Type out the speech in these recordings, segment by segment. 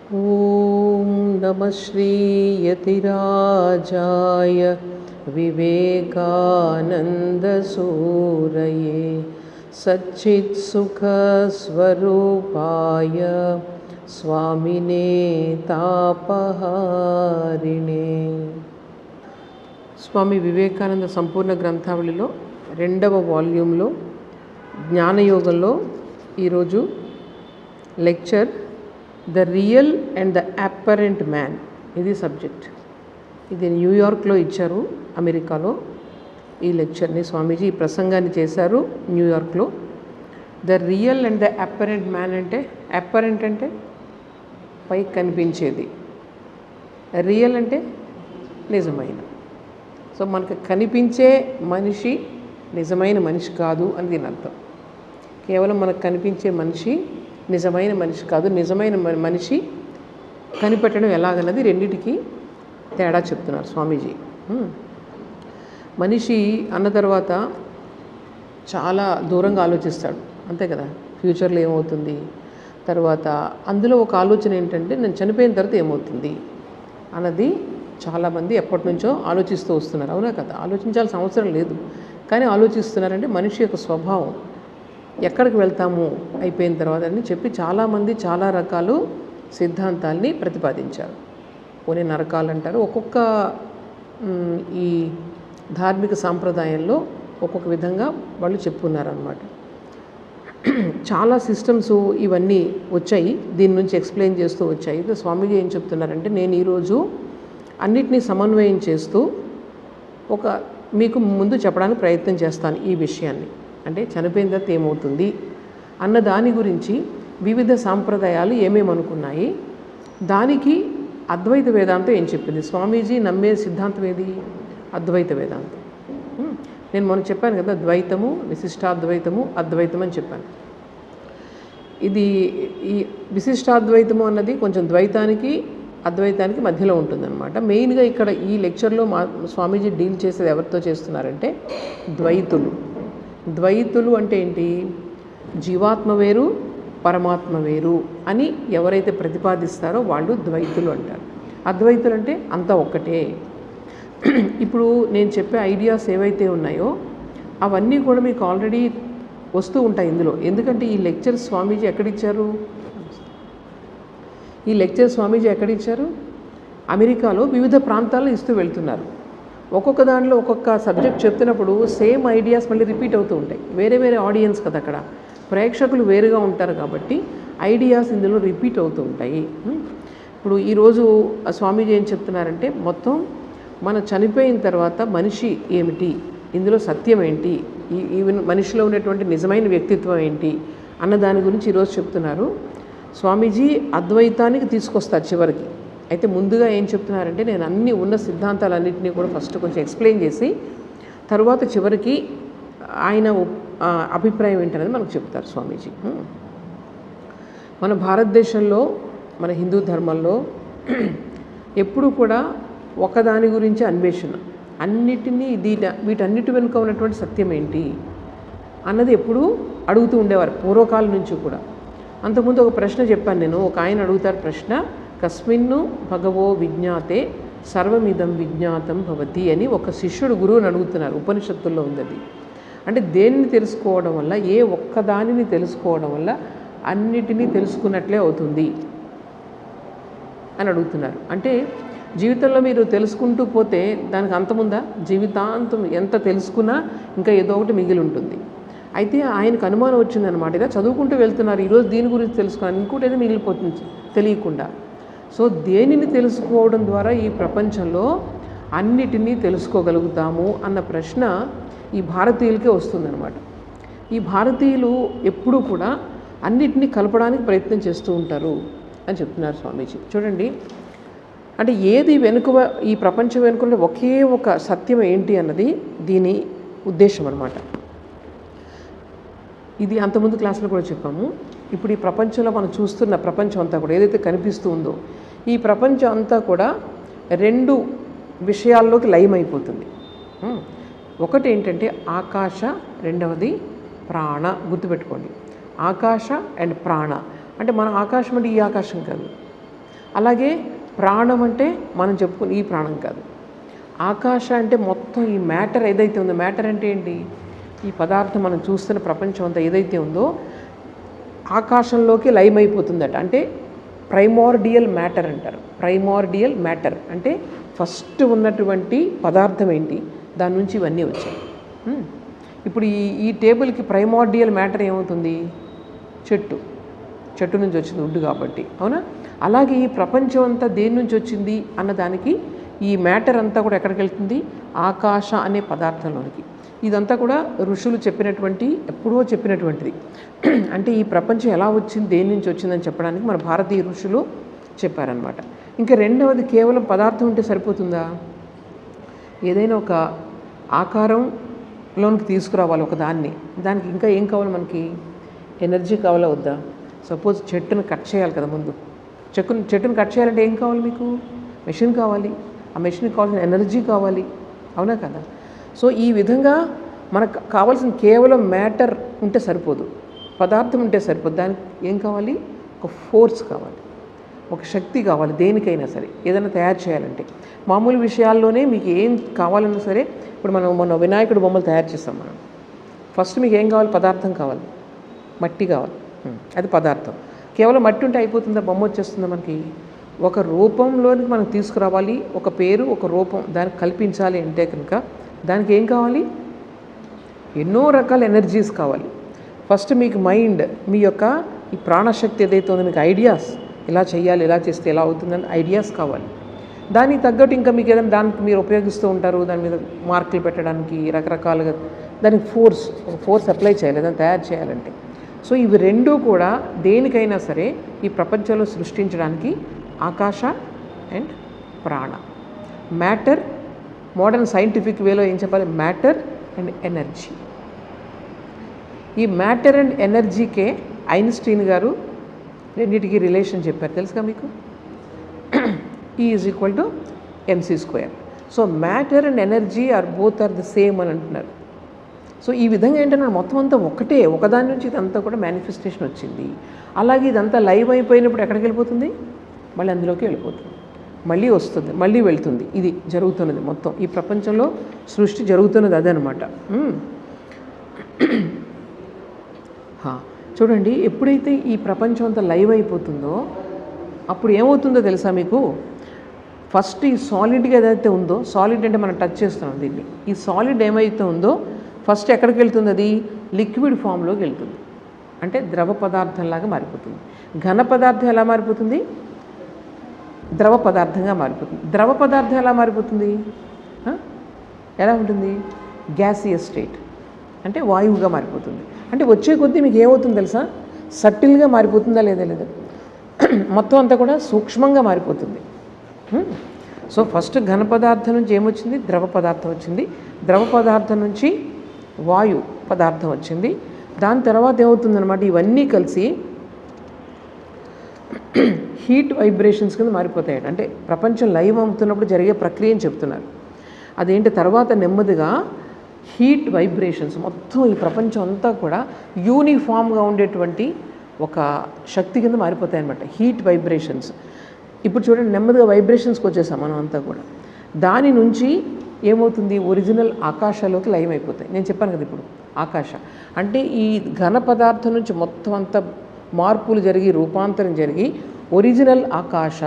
ॐ नमः श्रीयतिराजाय विवेकानन्दसूरये सच्चित्सुखस्वरूपाय स्वामिने तापहारिणे. స్వామి వివేకానంద సంపూర్ణ గ్రంథావళిలో 2వ వాల్యూమ్లో జ్ఞానయోగంలో ఈరోజు lecture the real and the apparent man, ఇది సబ్జెక్ట్. ఇది న్యూయార్క్లో ఇచ్చారు, అమెరికాలో. ఈ లెక్చర్ని స్వామీజీ ఈ ప్రసంగాన్ని చేశారు న్యూయార్క్లో. The real and the apparent man అంటే, అపరెంట్ అంటే పైకి కనిపించేది, రియల్ అంటే నిజమైన. సో మనకు కనిపించే మనిషి నిజమైన మనిషి కాదు అని దీని అర్థం. కేవలం మనకు కనిపించే మనిషి నిజమైన మనిషి కాదు, నిజమైన మనిషి కనిపెట్టడం ఎలాగన్నది రెండిటికి తేడా చెప్తున్నారు స్వామీజీ. మనిషి అన్న తర్వాత చాలా దూరంగా ఆలోచిస్తాడు, అంతే కదా. ఫ్యూచర్లో ఏమవుతుంది, తర్వాత అందులో ఒక ఆలోచన ఏంటంటే నేను చనిపోయిన తర్వాత ఏమవుతుంది అన్నది చాలామంది ఎప్పటి నుంచో ఆలోచిస్తూ వస్తున్నారు, అవునా కదా. ఆలోచించాల్సిన అవసరం లేదు, కానీ ఆలోచిస్తున్నారంటే మనిషి యొక్క స్వభావం, ఎక్కడికి వెళ్తాము అయిపోయిన తర్వాత అని చెప్పి చాలామంది చాలా రకాలు సిద్ధాంతాల్ని ప్రతిపాదించారు. కొన్ని నరకాలు అంటారు, ఒక్కొక్క ఈ ధార్మిక సాంప్రదాయంలో ఒక్కొక్క విధంగా వాళ్ళు చెప్పుకున్నారనమాట. చాలా సిస్టమ్స్ ఇవన్నీ వచ్చాయి, దీని నుంచి ఎక్స్ప్లెయిన్ చేస్తూ వచ్చాయి. స్వామీజీ ఏం చెప్తున్నారంటే, నేను ఈరోజు అన్నిటినీ సమన్వయం చేస్తూ మీకు ముందు చెప్పడానికి ప్రయత్నం చేస్తాను ఈ విషయాన్ని. అంటే చనిపోయిన తర్వాత ఏమవుతుంది అన్న దాని గురించి వివిధ సాంప్రదాయాలు ఏమేమి అనుకున్నాయి, దానికి అద్వైత వేదాంతం ఏం చెప్పింది. స్వామీజీ నమ్మే సిద్ధాంతం ఏది? అద్వైత వేదాంతం. నేను మొన్న చెప్పాను కదా, ద్వైతము, విశిష్టాద్వైతము, అద్వైతం అని చెప్పాను. ఇది ఈ విశిష్టాద్వైతము అన్నది కొంచెం ద్వైతానికి అద్వైతానికి మధ్యలో ఉంటుందన్నమాట. మెయిన్గా ఇక్కడ ఈ లెక్చర్లో స్వామీజీ డీల్ చేసేది ఎవరితో చేస్తున్నారంటే ద్వైతులు. ద్వైతులు అంటే ఏంటి? జీవాత్మ వేరు, పరమాత్మ వేరు అని ఎవరైతే ప్రతిపాదిస్తారో వాళ్ళు ద్వైతులు అంటారు. అద్వైతులు అంటే అంతా ఒక్కటే. ఇప్పుడు నేను చెప్పే ఐడియాస్ ఏవైతే ఉన్నాయో అవన్నీ కూడా మీకు ఆల్రెడీ వస్తూ ఉంటాయి ఇందులో. ఎందుకంటే ఈ లెక్చర్ స్వామీజీ ఎక్కడిచ్చారు? ఈ లెక్చర్ స్వామీజీ ఎక్కడిచ్చారు? అమెరికాలో వివిధ ప్రాంతాల్లో ఇస్తూ వెళ్తున్నారు. ఒక్కొక్క దాంట్లో ఒక్కొక్క సబ్జెక్ట్ చెప్తున్నప్పుడు సేమ్ ఐడియాస్ మళ్ళీ రిపీట్ అవుతూ ఉంటాయి. వేరే వేరే ఆడియన్స్ కదా, అక్కడ ప్రేక్షకులు వేరుగా ఉంటారు కాబట్టి ఐడియాస్ ఇందులో రిపీట్ అవుతూ ఉంటాయి. ఇప్పుడు ఈరోజు స్వామీజీ ఏం చెప్తున్నారంటే, మొత్తం మన చనిపోయిన తర్వాత మనిషి ఏమిటి, ఇందులో సత్యం ఏంటి, ఈ మనిషిలో ఉన్నటువంటి నిజమైన వ్యక్తిత్వం ఏంటి అన్న దాని గురించి ఈరోజు చెప్తున్నారు. స్వామీజీ అద్వైతానికి తీసుకొస్తారు చివరికి. అయితే ముందుగా ఏం చెప్తున్నారంటే, నేను అన్ని ఉన్న సిద్ధాంతాలన్నింటినీ కూడా ఫస్ట్ కొంచెం ఎక్స్ప్లెయిన్ చేసి తర్వాత చివరికి ఆయన అభిప్రాయం ఏంటనేది మనకు చెప్తారు స్వామీజీ. మన భారతదేశంలో, మన హిందూ ధర్మంలో ఎప్పుడూ కూడా ఒకదాని గురించి అన్వేషణ, అన్నిటినీ వీటన్నిటి వెనుక ఉన్నటువంటి సత్యం ఏంటి అన్నది ఎప్పుడూ అడుగుతూ ఉండేవారు పూర్వకాలం నుంచి కూడా. అంతకుముందు ఒక ప్రశ్న చెప్పాను నేను, ఒక ఆయన అడుగుతారు ప్రశ్న, కస్మిన్ను భగవో విజ్ఞాతే సర్వమిదం విజ్ఞాతం భవతి అని ఒక శిష్యుడు గురువుని అడుగుతున్నారు. ఉపనిషత్తుల్లో ఉంది అది. అంటే దేన్ని తెలుసుకోవడం వల్ల, ఏ ఒక్కదానిని తెలుసుకోవడం వల్ల అన్నిటినీ తెలుసుకున్నట్లే అవుతుంది అని అడుగుతున్నారు. అంటే జీవితంలో మీరు తెలుసుకుంటూ పోతే దానికి అంతముందా? జీవితాంతం ఎంత తెలుసుకున్నా ఇంకా ఏదో ఒకటి మిగిలి ఉంటుంది. అయితే ఆయనకు అనుమానం వచ్చిందనమాట, ఇలా చదువుకుంటూ వెళ్తున్నారు, ఈరోజు దీని గురించి తెలుసుకున్నాను, ఇంకోటి ఏదో మిగిలిపోతుంది తెలియకుండా. సో దేనిని తెలుసుకోవడం ద్వారా ఈ ప్రపంచంలో అన్నిటినీ తెలుసుకోగలుగుతాము అన్న ప్రశ్న ఈ భారతీయులకే వస్తుందన్నమాట. ఈ భారతీయులు ఎప్పుడూ కూడా అన్నిటినీ కలపడానికి ప్రయత్నం చేస్తూ ఉంటారు అని చెప్తున్నారు స్వామీజీ. చూడండి, అంటే ఏది వెనుక, ఈ ప్రపంచం వెనుక ఒకే ఒక సత్యం ఏంటి అన్నది దీని ఉద్దేశం అన్నమాట. ఇది అంతకుముందు క్లాసులో కూడా చెప్పాము. ఇప్పుడు ఈ ప్రపంచంలో మనం చూస్తున్న ప్రపంచం అంతా కూడా ఏదైతే కనిపిస్తూ ఉందో, ఈ ప్రపంచం అంతా కూడా 2 విషయాల్లోకి లయమైపోతుంది. ఒకటి ఏంటంటే ఆకాశ, రెండవది ప్రాణ. గుర్తుపెట్టుకోండి, ఆకాశ అండ్ ప్రాణ. అంటే మన ఆకాశం అంటే ఈ ఆకాశం కాదు, అలాగే ప్రాణం అంటే మనం చెప్పుకుని ఈ ప్రాణం కాదు. ఆకాశ అంటే మొత్తం ఈ మ్యాటర్ ఏదైతే ఉందో, మ్యాటర్ అంటే ఏంటి, ఈ పదార్థం మనం చూస్తున్న ప్రపంచం అంతా ఏదైతే ఉందో ఆకాశంలోకి లయమైపోతుందట. అంటే ప్రైమార్డియల్ మ్యాటర్ అంటారు. ప్రైమార్డియల్ మ్యాటర్ అంటే ఫస్ట్ ఉన్నటువంటి పదార్థం ఏంటి, దాని నుంచి ఇవన్నీ వచ్చాయి. ఇప్పుడు ఈ టేబుల్కి ప్రైమార్డియల్ మ్యాటర్ ఏమవుతుంది, చెట్టు నుంచి వచ్చింది వుడ్ కాబట్టి, అవునా? అలాగే ఈ ప్రపంచం అంతా దేని నుంచి వచ్చింది అన్నదానికి ఈ మ్యాటర్ అంతా కూడా ఎక్కడికి వెళ్తుంది, ఆకాశ అనే పదార్థంలోనికి. ఇదంతా కూడా ఋషులు చెప్పినటువంటి, ఎప్పుడో చెప్పినటువంటిది. అంటే ఈ ప్రపంచం ఎలా వచ్చింది, దేని నుంచి వచ్చిందని చెప్పడానికి మన భారతీయ ఋషులు చెప్పారనమాట. ఇంకా రెండవది, కేవలం పదార్థం ఉంటే సరిపోతుందా? ఏదైనా ఒక ఆకారంలోనికి తీసుకురావాలి ఒక దానికి ఇంకా ఏం కావాలి మనకి, ఎనర్జీ కావాలా వద్దా? సపోజ్ చెట్టును కట్ చేయాలి కదా, ముందు చెట్టును కట్ చేయాలంటే ఏం కావాలి మీకు, మెషిన్ కావాలి. ఆ మెషిన్కి కావాల్సిన ఎనర్జీ కావాలి, అవునా కదా? సో ఈ విధంగా మనకు కావాల్సిన కేవలం మ్యాటర్ ఉంటే సరిపోదు, పదార్థం ఉంటే సరిపోదు. దానికి ఏం కావాలి, ఒక ఫోర్స్ కావాలి, ఒక శక్తి కావాలి. దేనికైనా సరే ఏదైనా తయారు చేయాలంటే మామూలు విషయాల్లోనే మీకు ఏం కావాలన్నా సరే, ఇప్పుడు మనం మొన్న వినాయకుడు బొమ్మలు తయారు చేస్తాం. మనం ఫస్ట్ మీకు ఏం కావాలి, పదార్థం కావాలి, మట్టి కావాలి, అది పదార్థం. కేవలం మట్టి ఉంటే అయిపోతుందా, బొమ్మ వచ్చేస్తుందా మనకి? ఒక రూపంలోనికి మనం తీసుకురావాలి, ఒక పేరు, ఒక రూపం దానికి కల్పించాలి అంటే కనుక దానికి ఏం కావాలి, ఎన్నో రకాల ఎనర్జీస్ కావాలి. ఫస్ట్ మీకు మైండ్, మీ యొక్క ఈ ప్రాణశక్తి ఏదైతే ఉందో, మీకు ఐడియాస్, ఇలా చేయాలి, ఇలా చేస్తే ఎలా అవుతుందని ఐడియాస్ కావాలి. దానికి తగ్గట్టు ఇంకా మీకు ఏదైనా దానికి మీరు ఉపయోగిస్తూ ఉంటారు, దాని మీద మార్కులు పెట్టడానికి రకరకాలుగా దానికి ఫోర్స్ అప్లై చేయాలి, దాన్ని తయారు చేయాలంటే. సో ఇవి రెండూ కూడా దేనికైనా సరే ఈ ప్రపంచంలో సృష్టించడానికి ఆకాశ అండ్ ప్రాణ. మ్యాటర్, మోడర్న్ సైంటిఫిక్ వేలో ఏం చెప్పాలి, మ్యాటర్ అండ్ ఎనర్జీ. ఈ మ్యాటర్ అండ్ ఎనర్జీకే ఐన్స్టీన్ గారు రెండింటికి రిలేషన్ చెప్పారు, తెలుసుగా మీకు. E = mc². So matter and energy both are the same అని అంటున్నారు. సో ఈ విధంగా ఏంటంటే మొత్తం అంతా ఒకటే, ఒకదాని నుంచి ఇదంతా కూడా మేనిఫెస్టేషన్ వచ్చింది. అలాగే ఇదంతా లైవ్ అయిపోయినప్పుడు ఎక్కడికి వెళ్ళిపోతుంది, మళ్ళీ అందులోకి వెళ్ళిపోతుంది, మళ్ళీ వస్తుంది, మళ్ళీ వెళ్తుంది. ఇది జరుగుతున్నది మొత్తం ఈ ప్రపంచంలో సృష్టి జరుగుతున్నది అదే అనమాట. చూడండి, ఎప్పుడైతే ఈ ప్రపంచం అంతా లైవ్ అయిపోతుందో అప్పుడు ఏమవుతుందో తెలుసా మీకు? ఫస్ట్ ఈ సాలిడ్గా ఏదైతే ఉందో, సాలిడ్ అంటే మనం టచ్ చేస్తున్నాం దీన్ని, ఈ సాలిడ్ ఏమైతే ఉందో ఫస్ట్ ఎక్కడికి వెళ్తుంది, అది లిక్విడ్ ఫామ్లోకి వెళ్తుంది. అంటే ద్రవ పదార్థంలాగా మారిపోతుంది. ఘన పదార్థం ఎలా మారిపోతుంది, ద్రవ పదార్థంగా మారిపోతుంది. ద్రవ పదార్థం ఎలా మారిపోతుంది, ఎలా ఉంటుంది, గ్యాసియస్ స్టేట్, అంటే వాయువుగా మారిపోతుంది. అంటే వచ్చే కొద్దీ మీకు ఏమవుతుంది తెలుసా, సటిల్గా మారిపోతుందా లేదా, మొత్తం అంతా కూడా సూక్ష్మంగా మారిపోతుంది. సో ఫస్ట్ ఘన పదార్థం నుంచి ఏమొచ్చింది, ద్రవ పదార్థం వచ్చింది. ద్రవ పదార్థం నుంచి వాయు పదార్థం వచ్చింది. దాని తర్వాత ఏమవుతుందన్నమాట, ఇవన్నీ కలిసి హీట్ వైబ్రేషన్స్ కింద మారిపోతాయి. అంటే ప్రపంచం లైవ్ అవుతున్నప్పుడు జరిగే ప్రక్రియని చెప్తున్నారు. అదేంటి, తర్వాత నెమ్మదిగా హీట్ వైబ్రేషన్స్, మొత్తం ఈ ప్రపంచం అంతా కూడా యూనిఫామ్గా ఉండేటువంటి ఒక శక్తి కింద మారిపోతాయి అన్నమాట, హీట్ వైబ్రేషన్స్. ఇప్పుడు చూడండి, నెమ్మదిగా వైబ్రేషన్స్కి వచ్చేసాం మనం అంతా కూడా. దాని నుంచి ఏమవుతుంది, ఒరిజినల్ ఆకాశాలోకి లయం అయిపోతాయి. నేను చెప్పాను కదా ఇప్పుడు ఆకాశ అంటే ఈ ఘన పదార్థం నుంచి మొత్తం అంతా మార్పులు జరిగి రూపాంతరం జరిగి ఒరిజినల్ ఆకాశ.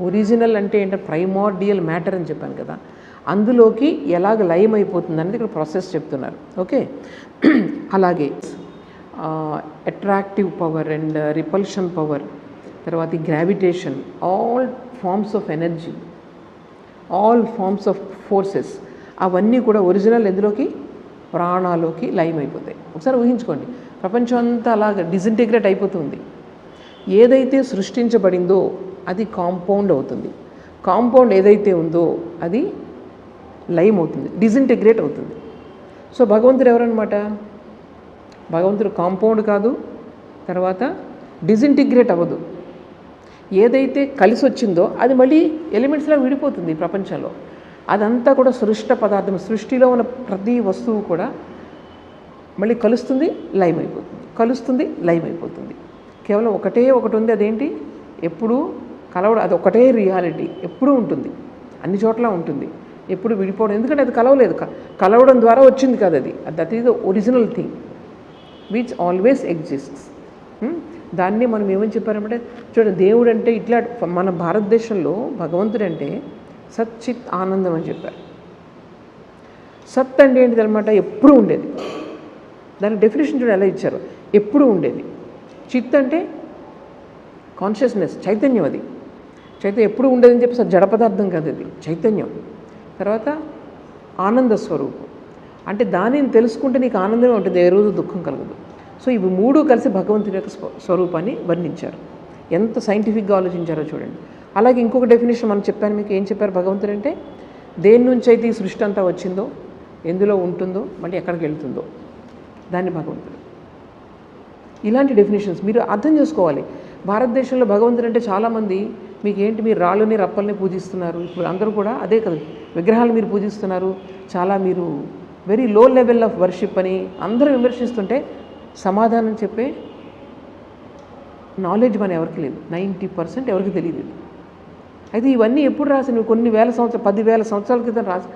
ఒరిజినల్ అంటే ఏంటంటే ప్రైమార్డియల్ మ్యాటర్ అని చెప్పాను కదా, అందులోకి ఎలాగ లయం అయిపోతుంది అనేది ఇక్కడ ప్రాసెస్ చెప్తున్నారు. ఓకే, అలాగే attractive power and repulsion power, తర్వాత gravitation, all forms of energy, all forms of forces, అవన్నీ కూడా ఒరిజినల్ ఎందులోకి, ప్రాణాలోకి లయం అయిపోతాయి. ఒకసారి ఊహించుకోండి, ప్రపంచం అంతా అలాగ డిసింటిగ్రేట్ అయిపోతుంది. ఏదైతే సృష్టించబడిందో అది కాంపౌండ్ అవుతుంది. కాంపౌండ్ ఏదైతే ఉందో అది లయం అవుతుంది, డిసింటిగ్రేట్ అవుతుంది. సో భగవంతుడు ఎవరన్నమాట, భగవంతుడు కాంపౌండ్ కాదు, తర్వాత డిసింటిగ్రేట్ అవ్వదు. ఏదైతే కలిసి వచ్చిందో అది మళ్ళీ ఎలిమెంట్స్లా విడిపోతుంది ప్రపంచంలో. అదంతా కూడా సృష్ట పదార్థం, సృష్టిలో ఉన్న ప్రతి వస్తువు కూడా మళ్ళీ కలుస్తుంది, లయం అయిపోతుంది, కలుస్తుంది, లయం అయిపోతుంది. కేవలం ఒకటే ఒకటి ఉంది, అదేంటి, ఎప్పుడూ కలవడం అది ఒకటే రియాలిటీ, ఎప్పుడూ ఉంటుంది, అన్ని చోట్ల ఉంటుంది, ఎప్పుడు విడిపోవడం. ఎందుకంటే అది కలవలేదు, కలవడం ద్వారా వచ్చింది కదా అది. That is the original thing which always exists. దాన్ని మనం ఏమని చెప్పారంటే, చూడండి, దేవుడు అంటే ఇట్లా మన భారతదేశంలో భగవంతుడు అంటే సచ్చిత్ ఆనందం అని చెప్పారు. సత్ అంటే ఏంటిది అనమాట, ఎప్పుడూ ఉండేది. దానికి డెఫినేషన్ చూడండి ఎలా ఇచ్చారు, ఎప్పుడూ ఉండేది. చిత్ అంటే కాన్షియస్నెస్, చైతన్యం. అది చైతన్యం ఎప్పుడు ఉండేదని చెప్పి జడ పదార్థం కాదు, అది చైతన్యం. తర్వాత ఆనంద స్వరూపం అంటే దానిని తెలుసుకుంటే నీకు ఆనందమే ఉంటుంది, ఏ రోజు దుఃఖం కలగదు. సో ఇవి మూడు కలిసి భగవంతుని యొక్క స్వరూపాన్ని వర్ణించారు. ఎంత సైంటిఫిక్గా ఆలోచించారో చూడండి. అలాగే ఇంకొక డెఫినేషన్ మనం చెప్పాను మీకు, ఏం చెప్పారు భగవంతుడు అంటే, దేని నుంచి అయితే ఈ సృష్టి అంతా వచ్చిందో, ఎందులో ఉంటుందో, మళ్ళీ ఎక్కడికి వెళ్తుందో, దాన్ని భగవంతుడు. ఇలాంటి డెఫినేషన్స్ మీరు అర్థం చేసుకోవాలి. భారతదేశంలో భగవంతుడు అంటే చాలామంది మీకు ఏంటి, మీరు రాళ్ళని రప్పల్ని పూజిస్తున్నారు. ఇప్పుడు అందరూ కూడా అదే కదా, విగ్రహాలు మీరు పూజిస్తున్నారు, చాలా మీరు very low level of worship అని అందరూ విమర్శిస్తుంటే సమాధానం చెప్పే నాలెడ్జ్ మన ఎవరికి లేదు, 90% ఎవరికి తెలియదు. అయితే ఇవన్నీ ఎప్పుడు రాసినవి, కొన్ని వేల సంవత్సరాలు, 10,000 సంవత్సరాల క్రితం రాసి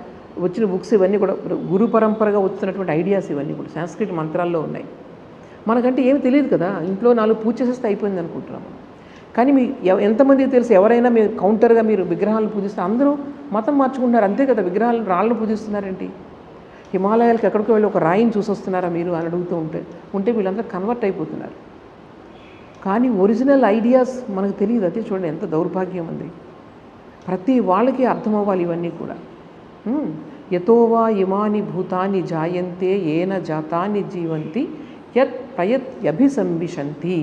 వచ్చిన బుక్స్ ఇవన్నీ కూడా, గురు పరంపరగా వస్తున్నటువంటి ఐడియాస్ ఇవన్నీ కూడా సాంస్క్రిట్ మంత్రాల్లో ఉన్నాయి. మనకంటే ఏమి తెలియదు కదా, ఇంట్లో 4 పూజ చేసేస్తే అయిపోయింది అనుకుంటున్నాము. కానీ మీ ఎంతమందికి తెలుసు, ఎవరైనా మీరు కౌంటర్గా మీరు విగ్రహాలను పూజిస్తే అందరూ మతం మార్చుకుంటున్నారు, అంతే కదా. విగ్రహాలను రాళ్ళను పూజిస్తున్నారేంటి, హిమాలయాలకు ఎక్కడికో వెళ్ళి ఒక రాయిని చూసొస్తున్నారా మీరు అని అడుగుతూ ఉంటే వీళ్ళందరూ కన్వర్ట్ అయిపోతున్నారు. కానీ ఒరిజినల్ ఐడియాస్ మనకు తెలియదు. అదే చూడండి ఎంత దౌర్భాగ్యం ఉంది. ప్రతి వాళ్ళకి అర్థం అవ్వాలి ఇవన్నీ కూడా. యతోవా ఇమాని భూతాని జాయంతే ఏన జాతాని జీవంతి యత్ ప్రయత్యభిసంవిశంతి.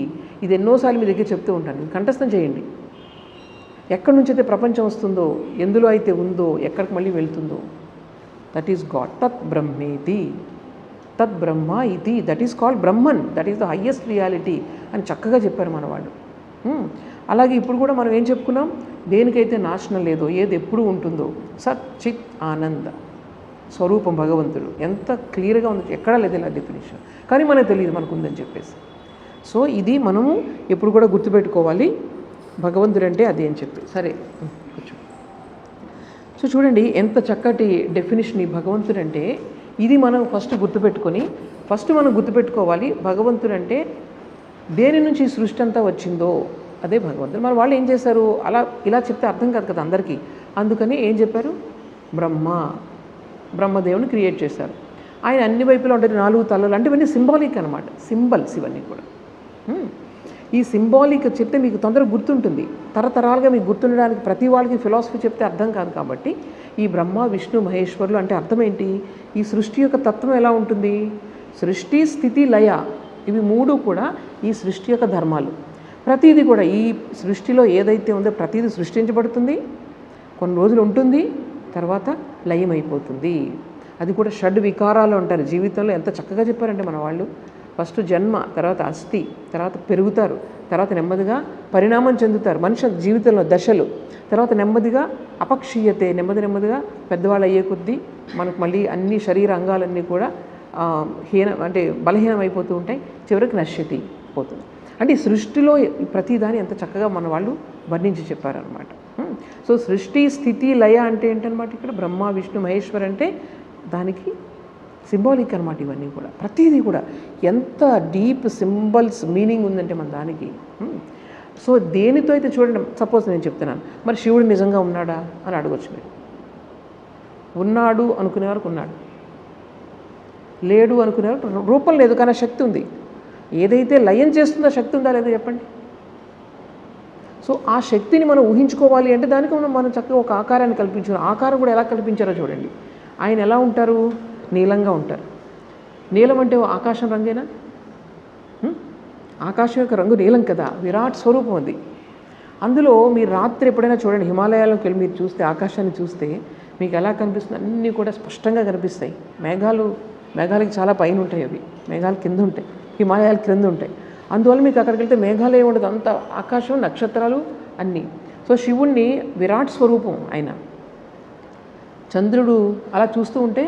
ఇది ఎన్నోసార్లు మీ దగ్గర చెప్తూ ఉంటాను, కంఠస్థం చేయండి. ఎక్కడి నుంచి అయితే ప్రపంచం వస్తుందో, ఎందులో అయితే ఉందో, ఎక్కడికి మళ్ళీ వెళ్తుందో, దట్ ఈస్ గాడ్. తత్ బ్రహ్మేతి, తత్ బ్రహ్మ ఇది, that is called Brahman, that is the highest reality అని చక్కగా చెప్పారు మన వాళ్ళు. అలాగే ఇప్పుడు కూడా మనం ఏం చెప్పుకున్నాం, దేనికైతే నాశనం లేదో, ఏది ఎప్పుడు ఉంటుందో, సత్ చిత్ ఆనంద స్వరూపం భగవంతుడు. ఎంత క్లియర్గా ఉంది, ఎక్కడా లేదు ఇలా డెఫినేషన్. కానీ మనకు తెలియదు మనకు ఉందని చెప్పేసి. సో ఇది మనము ఎప్పుడు కూడా గుర్తుపెట్టుకోవాలి, భగవంతుడు అంటే అది అని చెప్పి. సరే కొంచెం సో చూడండి ఎంత చక్కటి డెఫినేషన్ ఈ భగవంతుడు అంటే. ఇది మనం ఫస్ట్ మనం గుర్తుపెట్టుకోవాలి, భగవంతుడు అంటే దేని నుంచి ఈ సృష్టి అంతా వచ్చిందో అదే భగవంతుడు. మన వాళ్ళు ఏం చేశారు, ఇలా చెప్తే అర్థం కాదు కదా అందరికీ. అందుకని ఏం చెప్పారు, బ్రహ్మదేవుని క్రియేట్ చేశారు. ఆయన అన్ని వైపులా ఉంటుంది, 4 తలలు అంటే ఇవన్నీ సింబాలిక్ అనమాట, సింబల్స్ ఇవన్నీ కూడా. ఈ సింబాలిక్ చెప్తే మీకు తొందరగా గుర్తుంటుంది, తరతరాలుగా మీకు గుర్తుండడానికి. ప్రతి వాళ్ళకి ఫిలాసఫీ చెప్తే అర్థం కాదు కాబట్టి ఈ బ్రహ్మ విష్ణు మహేశ్వరులు అంటే అర్థం ఏంటి, ఈ సృష్టి యొక్క తత్వం ఎలా ఉంటుంది, సృష్టి స్థితి లయ, ఇవి 3 కూడా ఈ సృష్టి యొక్క ధర్మాలు. ప్రతిదీ కూడా ఈ సృష్టిలో ఏదైతే ఉందో ప్రతిదీ సృష్టించబడుతుంది, కొన్ని రోజులు ఉంటుంది, తర్వాత లయమైపోతుంది. అది కూడా షడ్ వికారాలు అంటారు జీవితంలో. ఎంత చక్కగా చెప్పారంటే మన వాళ్ళు. ఫస్ట్ జన్మ, తర్వాత అస్థి, తర్వాత పెరుగుతారు, తర్వాత నెమ్మదిగా పరిణామం చెందుతారు మనిషి జీవితంలో దశలు, తర్వాత నెమ్మదిగా అపక్షీయతే, నెమ్మదిగా పెద్దవాళ్ళు అయ్యే కొద్దీ మనకు మళ్ళీ అన్ని శరీర అంగాలన్నీ కూడా బలహీనం అయిపోతూ ఉంటాయి, చివరికి నశ్యతి పోతుంది. అంటే ఈ సృష్టిలో ప్రతిదాని ఎంత చక్కగా మన వాళ్ళు వర్ణించి చెప్పారనమాట. సో సృష్టి స్థితి లయ అంటే ఏంటనమాట, ఇక్కడ బ్రహ్మ విష్ణు మహేశ్వర్ అంటే దానికి సింబాలిక్ అనమాట. ఇవన్నీ కూడా ప్రతిదీ కూడా ఎంత డీప్ సింబల్స్ మీనింగ్ ఉందంటే మన దానికి. సో దేనితో అయితే చూడండి, సపోజ్ నేను చెప్తున్నాను, మరి శివుడు నిజంగా ఉన్నాడా అని అడగొచ్చు మీరు. ఉన్నాడు అనుకునే వరకు ఉన్నాడు, లేడు అనుకునే వరకు రూపం లేదు, కానీ శక్తి ఉంది. ఏదైతే లయం చేస్తుందో శక్తి ఉందా లేదా చెప్పండి. సో ఆ శక్తిని మనం ఊహించుకోవాలి అంటే దానికి మనం చక్కగా ఒక ఆకారాన్ని కల్పించుకున్నాం. ఆకారం కూడా ఎలా కల్పించారో చూడండి. ఆయన ఎలా ఉంటారు, నీలంగా ఉంటారు. నీలం అంటే ఆకాశం రంగేనా, ఆకాశం యొక్క రంగు నీలం కదా, విరాట్ స్వరూపం అది. అందులో మీరు రాత్రి ఎప్పుడైనా చూడండి, హిమాలయాల్లోకి వెళ్ళి మీరు చూస్తే, ఆకాశాన్ని చూస్తే మీకు ఎలా కనిపిస్తుంది, అన్నీ కూడా స్పష్టంగా కనిపిస్తాయి. మేఘాలకి చాలా పైన ఉంటాయి, అవి మేఘాలు కింద ఉంటాయి, హిమాలయాలు క్రింద ఉంటాయి. అందువల్ల మీకు అక్కడికి వెళ్తే మేఘాలు ఏమి ఉండదు, అంత ఆకాశం నక్షత్రాలు అన్నీ. సో శివుణ్ణి విరాట్ స్వరూపం ఆయన. చంద్రుడు అలా చూస్తూ ఉంటే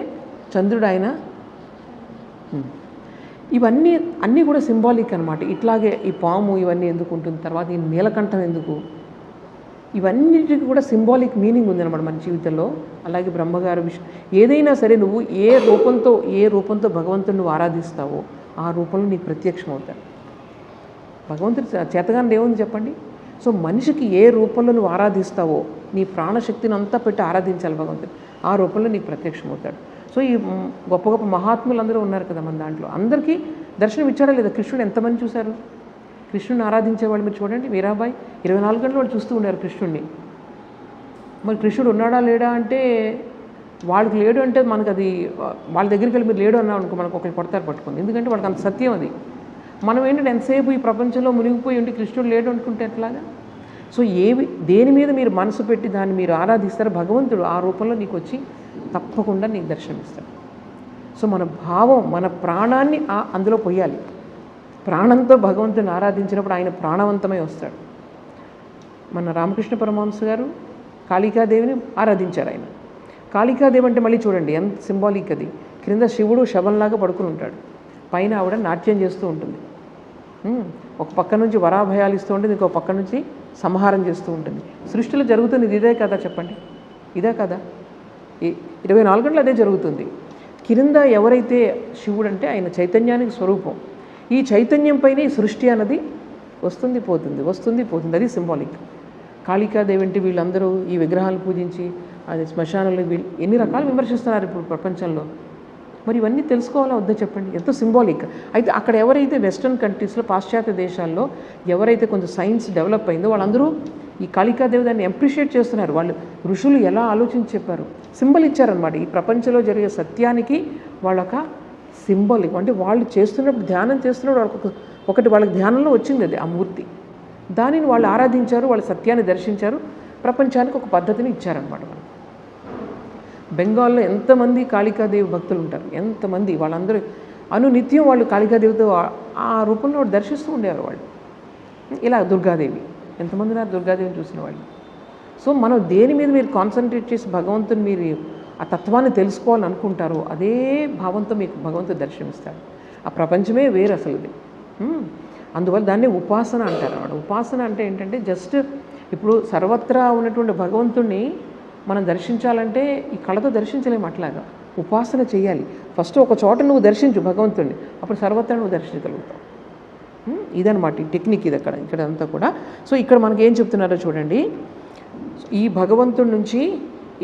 చంద్రుడు ఆయన. అన్నీ కూడా సింబాలిక్ అనమాట. ఇట్లాగే ఈ పాము ఇవన్నీ ఎందుకు ఉంటుంది, తర్వాత ఈ నీలకంఠం ఎందుకు, ఇవన్నిటికీ కూడా సింబాలిక్ మీనింగ్ ఉందన్నమాట మన జీవితంలో. అలాగే బ్రహ్మగారు ఏదైనా సరే నువ్వు ఏ రూపంతో భగవంతుని నువ్వు ఆరాధిస్తావో ఆ రూపంలో నీకు ప్రత్యక్షం అవుతాడు. భగవంతుడు చేతగానే ఏముంది చెప్పండి. సో మనిషికి ఏ రూపంలో నువ్వు ఆరాధిస్తావో నీ ప్రాణశక్తిని అంతా పెట్టి ఆరాధించాలి భగవంతుడు, ఆ రూపంలో నీకు ప్రత్యక్షం అవుతాడు. సో ఈ గొప్ప గొప్ప మహాత్ములు అందరూ ఉన్నారు కదా మన దాంట్లో, అందరికీ దర్శనం ఇచ్చాడా లేదా? కృష్ణుడు ఎంతమంది చూశారు? కృష్ణుని ఆరాధించేవాళ్ళు మీరు చూడండి, వీరాబాయి 24 గంటలు వాళ్ళు చూస్తూ ఉన్నారు కృష్ణుడిని. మరి కృష్ణుడు ఉన్నాడా లేడా అంటే వాళ్ళకి లేడు అంటే మనకు అది వాళ్ళ దగ్గరికి వెళ్ళి మీరు లేడు అన్నా అనుకో మనకు ఒకరు కొడతారు పట్టుకుంది, ఎందుకంటే వాళ్ళకి అంత సత్యం అది. మనం ఏంటంటే ఎంతసేపు ఈ ప్రపంచంలో మునిగిపోయి ఉండి కృష్ణుడు లేడు అనుకుంటే ఎట్లాగా? సో దేని మీద మీరు మనసు పెట్టి దాన్ని మీరు ఆరాధిస్తారో భగవంతుడు ఆ రూపంలో నీకు వచ్చి తప్పకుండా నీకు దర్శనమిస్తాడు. సో మన భావం, మన ప్రాణాన్ని అందులో పొయ్యాలి. ప్రాణంతో భగవంతుని ఆరాధించినప్పుడు ఆయన ప్రాణవంతమై వస్తాడు. మన రామకృష్ణ పరమహంస గారు కాళికాదేవిని ఆరాధించారు. ఆయన కాళికాదేవి అంటే మళ్ళీ చూడండి ఎంత సింబాలిక్ అది. క్రింద శివుడు శవంలాగా పడుకుని ఉంటాడు, పైన ఆవిడ నాట్యం చేస్తూ ఉంటుంది. ఒక పక్క నుంచి వరాభయాలు ఇస్తూ ఉంటుంది, ఇంకో పక్క నుంచి సంహారం చేస్తూ ఉంటుంది. సృష్టిలో జరుగుతుంది ఇదే కదా చెప్పండి, ఇదే కదా? 24 గంటలు అదే జరుగుతుంది. క్రింద ఎవరైతే శివుడు అంటే ఆయన చైతన్యానికి స్వరూపం. ఈ చైతన్యం పైన ఈ సృష్టి అన్నది వస్తుంది పోతుంది, అది సింబాలిక్. కాళికాదేవి అంటే వీళ్ళందరూ ఈ విగ్రహాలు పూజించి అది శ్మశానంలో వీళ్ళు ఎన్ని రకాలు విమర్శిస్తున్నారు ఇప్పుడు ప్రపంచంలో. మరి ఇవన్నీ తెలుసుకోవాలా వద్దా చెప్పండి, ఎంతో సింబాలిక్. అయితే అక్కడ ఎవరైతే వెస్ట్రన్ కంట్రీస్లో, పాశ్చాత్య దేశాల్లో ఎవరైతే కొంచెం సైన్స్ డెవలప్ అయిందో వాళ్ళందరూ ఈ కాళికాదేవి దాన్ని అప్రిషియేట్ చేస్తున్నారు. వాళ్ళు ఋషులు ఎలా ఆలోచించి చెప్పారు, సింబల్ ఇచ్చారనమాట. ఈ ప్రపంచంలో జరిగే సత్యానికి వాళ్ళొక సింబాలిక్, అంటే వాళ్ళు చేస్తున్నప్పుడు ధ్యానం చేస్తున్నప్పుడు ఒకటి వాళ్ళకి ధ్యానంలో వచ్చింది అది, ఆ మూర్తి. దానిని వాళ్ళు ఆరాధించారు, వాళ్ళ సత్యాన్ని దర్శించారు, ప్రపంచానికి ఒక పద్ధతిని ఇచ్చారనమాట. వాళ్ళు బెంగాల్లో ఎంతమంది కాళికాదేవి భక్తులు ఉంటారు, ఎంతమంది, వాళ్ళందరూ అనునిత్యం వాళ్ళు కాళికాదేవితో ఆ రూపంలో దర్శిస్తూ ఉండేవారు వాళ్ళు. ఇలా దుర్గాదేవి, ఎంతమంది ఉన్నారు దుర్గాదేవిని చూసిన వాళ్ళు. సో మనం దేని మీద మీరు కాన్సన్ట్రేట్ చేసి భగవంతుని మీరు ఆ తత్వాన్ని తెలుసుకోవాలని అనుకుంటారో అదే భావంతో మీకు భగవంతుడు దర్శనమిస్తాడు. ఆ ప్రపంచమే వేరు అసలు ఇది. అందువల్ల దాన్ని ఉపాసన అంటారు అన్నమాట. ఉపాసన అంటే ఏంటంటే జస్ట్ ఇప్పుడు సర్వత్రా ఉన్నటువంటి భగవంతుణ్ణి మనం దర్శించాలంటే ఈ కళతో దర్శించలేము, అట్లాగా ఉపాసన చేయాలి. ఫస్ట్ ఒక చోట నువ్వు దర్శించు భగవంతుణ్ణి, అప్పుడు సర్వత్రా నువ్వు దర్శించగలుగుతావు. ఇదనమాట ఈ టెక్నిక్, ఇది ఇక్కడ అంతా కూడా. సో ఇక్కడ మనకి ఏం చెప్తున్నారో చూడండి. ఈ భగవంతుడి నుంచి,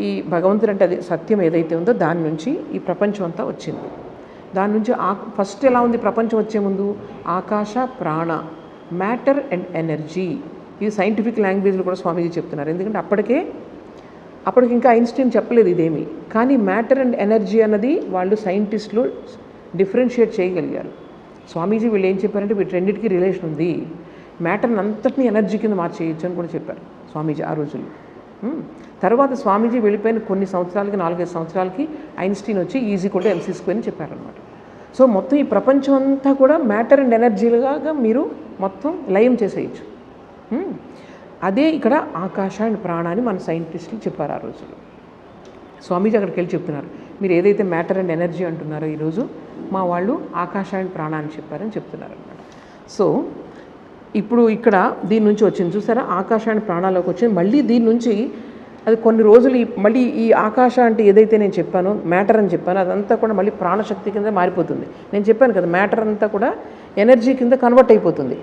ఈ భగవంతుడు అంటే అది సత్యం ఏదైతే ఉందో దాని నుంచి ఈ ప్రపంచం అంతా వచ్చింది. దాని నుంచి ఫస్ట్ ఎలా ఉంది ప్రపంచం వచ్చే ముందు? ఆకాశ ప్రాణ, మ్యాటర్ అండ్ ఎనర్జీ. ఇది సైంటిఫిక్ లాంగ్వేజ్లో కూడా స్వామీజీ చెప్తున్నారు. ఎందుకంటే అప్పటికి ఇంకా ఐన్స్టీన్ చెప్పలేదు ఇదేమి. కానీ మ్యాటర్ అండ్ ఎనర్జీ అన్నది వాళ్ళు సైంటిస్టులు డిఫరెన్షియేట్ చేయగలిగారు. స్వామీజీ వీళ్ళు ఏం చెప్పారంటే వీటి రెండింటికి రిలేషన్ ఉంది, మ్యాటర్ని అంతటిని ఎనర్జీ కింద మార్చేయచ్చు అని కూడా చెప్పారు స్వామీజీ ఆ రోజుల్లో. తర్వాత స్వామీజీ వెళ్ళిపోయిన కొన్ని సంవత్సరాలకి, 4-5 సంవత్సరాలకి ఐన్స్టీన్ వచ్చి E=mc² అని చెప్పారనమాట. సో మొత్తం ఈ ప్రపంచం అంతా కూడా మ్యాటర్ అండ్ ఎనర్జీలుగా మీరు మొత్తం లయం చేసేయచ్చు. అదే ఇక్కడ ఆకాశ అండ్ ప్రాణాన్ని మన సైంటిస్టులు చెప్పారు ఆ రోజుల్లో. స్వామీజీ అక్కడికి వెళ్ళి చెప్తున్నారు, మీరు ఏదైతే మ్యాటర్ అండ్ ఎనర్జీ అంటున్నారో ఈరోజు మా వాళ్ళు ఆకాశ అండ్ ప్రాణాన్ని చెప్పారని చెప్తున్నారు అనమాట. సో ఇప్పుడు ఇక్కడ దీని నుంచి వచ్చింది చూసారా, ఆకాశ అండ్ ప్రాణాలోకి వచ్చింది. మళ్ళీ దీని నుంచి అది కొన్ని రోజులు మళ్ళీ ఈ ఆకాశ అంటే ఏదైతే నేను చెప్పానో మ్యాటర్ అని చెప్పానో అదంతా కూడా మళ్ళీ ప్రాణశక్తి కింద మారిపోతుంది. నేను చెప్పాను కదా మ్యాటర్ అంతా కూడా ఎనర్జీ కింద కన్వర్ట్ అయిపోతుంది.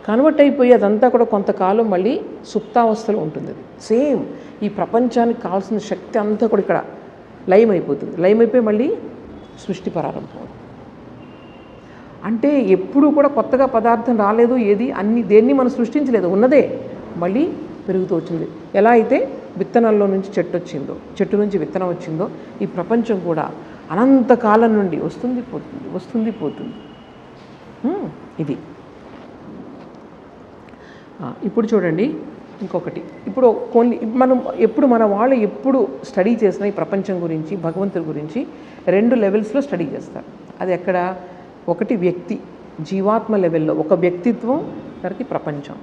కన్వర్ట్ అయిపోయి అదంతా కూడా కొంతకాలం మళ్ళీ సుప్తావస్థలో ఉంటుంది. అది సేమ్ ఈ ప్రపంచానికి కావాల్సిన శక్తి అంతా కూడా ఇక్కడ లయం అయిపోతుంది. లయం అయిపోయి మళ్ళీ సృష్టి ప్రారంభం. అంటే ఎప్పుడు కూడా కొత్తగా పదార్థం రాలేదు, దేన్ని మనం సృష్టించలేదు, ఉన్నదే మళ్ళీ పెరుగుతూ వచ్చింది. ఎలా అయితే విత్తనాల్లో నుంచి చెట్టు వచ్చిందో, చెట్టు నుంచి విత్తనం వచ్చిందో, ఈ ప్రపంచం కూడా అనంతకాలం నుండి వస్తుంది పోతుంది. ఇది ఇప్పుడు చూడండి ఇంకొకటి. ఇప్పుడు మన వాళ్ళు ఎప్పుడు స్టడీ చేసిన ఈ ప్రపంచం గురించి, భగవంతుడి గురించి 2 లెవెల్స్లో స్టడీ చేస్తారు. అది ఎక్కడ? ఒకటి వ్యక్తి, జీవాత్మ లెవెల్లో ఒక వ్యక్తిత్వం, తర్వాత ప్రపంచం.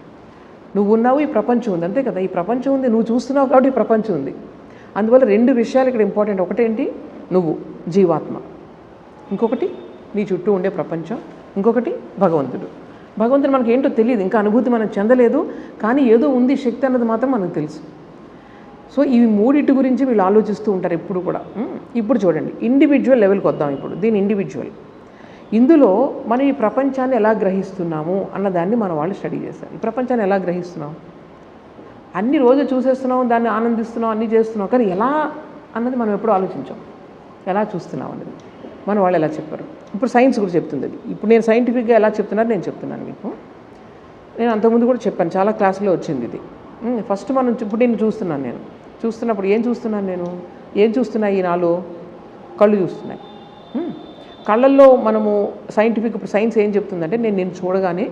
నువ్వు ఉన్నావు, ఈ ప్రపంచం ఉంది, అంతే కదా. ఈ ప్రపంచం ఉంది, నువ్వు చూస్తున్నావు కాబట్టి ఈ ప్రపంచం ఉంది. అందువల్ల 2 విషయాలు ఇక్కడ ఇంపార్టెంట్. ఒకటేంటి? నువ్వు జీవాత్మ, ఇంకొకటి నీ చుట్టూ ఉండే ప్రపంచం, ఇంకొకటి భగవంతుడు. భగవంతుడు మనకి ఏంటో తెలియదు, ఇంకా అనుభూతి మనకు చెందలేదు, కానీ ఏదో ఉంది శక్తి అన్నది మాత్రం మనకు తెలుసు. సో ఈ మూడింటి గురించి వీళ్ళు ఆలోచిస్తూ ఉంటారు ఎప్పుడు కూడా. ఇప్పుడు చూడండి, ఇండివిజువల్ లెవెల్కి వద్దాం. ఇప్పుడు దీని ఇండివిజువల్, ఇందులో మనం ఈ ప్రపంచాన్ని ఎలా గ్రహిస్తున్నాము అన్నదాన్ని మన వాళ్ళు స్టడీ చేస్తారు. ఈ ప్రపంచాన్ని ఎలా గ్రహిస్తున్నాం, అన్ని రోజు చూసేస్తున్నాం, దాన్ని ఆనందిస్తున్నాం, అన్నీ చేస్తున్నాం, కానీ ఎలా అన్నది మనం ఎప్పుడు ఆలోచించాం. ఎలా చూస్తున్నాం అన్నది మన వాళ్ళు ఎలా చెప్పారు. ఇప్పుడు సైన్స్ కూడా చెప్తుంది అది. ఇప్పుడు నేను సైంటిఫిక్గా ఎలా చెప్తున్నారో నేను చెప్తున్నాను మీకు. నేను అంతకుముందు కూడా చెప్పాను, చాలా క్లాసులో వచ్చింది ఇది. ఫస్ట్ మనం ఇప్పుడు నేను చూస్తున్నప్పుడు ఏం చూస్తున్నాయి ఈ నాలో కళ్ళు చూస్తున్నాయి. కళ్ళల్లో మనము సైంటిఫిక్ ఇప్పుడు సైన్స్ ఏం చెప్తుందంటే, నేను చూడగానే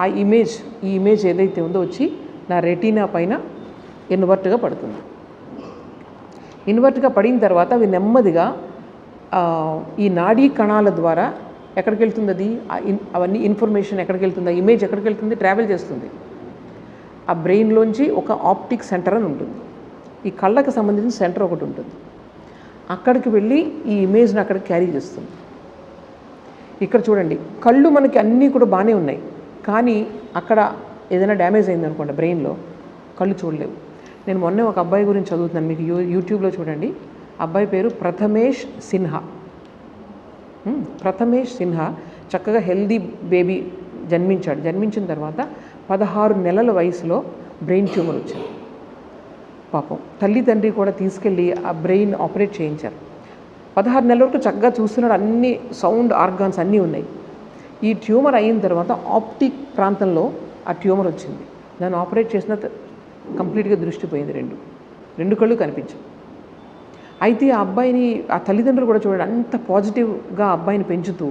ఈ ఇమేజ్ ఏదైతే ఉందో వచ్చి నా రెటీనా పైన ఇన్వర్ట్గా పడుతుంది. ఇన్వర్ట్గా పడిన తర్వాత అవి నెమ్మదిగా ఈ నాడీ కణాల ద్వారా ఎక్కడికి వెళ్తుంది, అది అవన్నీ ఇన్ఫర్మేషన్ ఎక్కడికి వెళ్తుంది, ఆ ఇమేజ్ ఎక్కడికి వెళ్తుంది, ట్రావెల్ చేస్తుంది. ఆ బ్రెయిన్లోంచి ఒక ఆప్టిక్ సెంటర్ అని ఉంటుంది, ఈ కళ్ళకు సంబంధించిన సెంటర్ ఒకటి ఉంటుంది, అక్కడికి వెళ్ళి ఈ ఇమేజ్ని అక్కడికి క్యారీ చేస్తుంది. ఇక్కడ చూడండి, కళ్ళు మనకి అన్నీ కూడా బాగానే ఉన్నాయి, కానీ అక్కడ ఏదైనా డ్యామేజ్ అయిందనుకోండి బ్రెయిన్లో, కళ్ళు చూడలేవు. నేను మొన్నే ఒక అబ్బాయి గురించి చదువుతున్నాను, మీకు యూట్యూబ్లో చూడండి. అబ్బాయి పేరు ప్రథమేష్ సిన్హా. ప్రథమేష్ సిన్హా చక్కగా హెల్దీ బేబీ జన్మించిన తర్వాత 16 నెలల వయసులో బ్రెయిన్ ట్యూమర్ వచ్చింది. పాపం తల్లి తండ్రి కూడా తీసుకెళ్ళి ఆ బ్రెయిన్ ఆపరేట్ చేయించారు. 16 నెలల వరకు చక్కగా చూస్తున్నాడు, అన్ని సౌండ్ ఆర్గాన్స్ అన్నీ ఉన్నాయి. ఈ ట్యూమర్ అయిన తర్వాత ఆప్టిక్ ప్రాంతంలో ఆ ట్యూమర్ వచ్చింది. దాన్ని ఆపరేట్ చేసిన కంప్లీట్గా దృష్టి పోయింది, రెండు కళ్ళు కనిపించాయి. అయితే ఆ అబ్బాయిని ఆ తల్లిదండ్రులు కూడా చూడండి, అంత పాజిటివ్గా అబ్బాయిని పెంచుతూ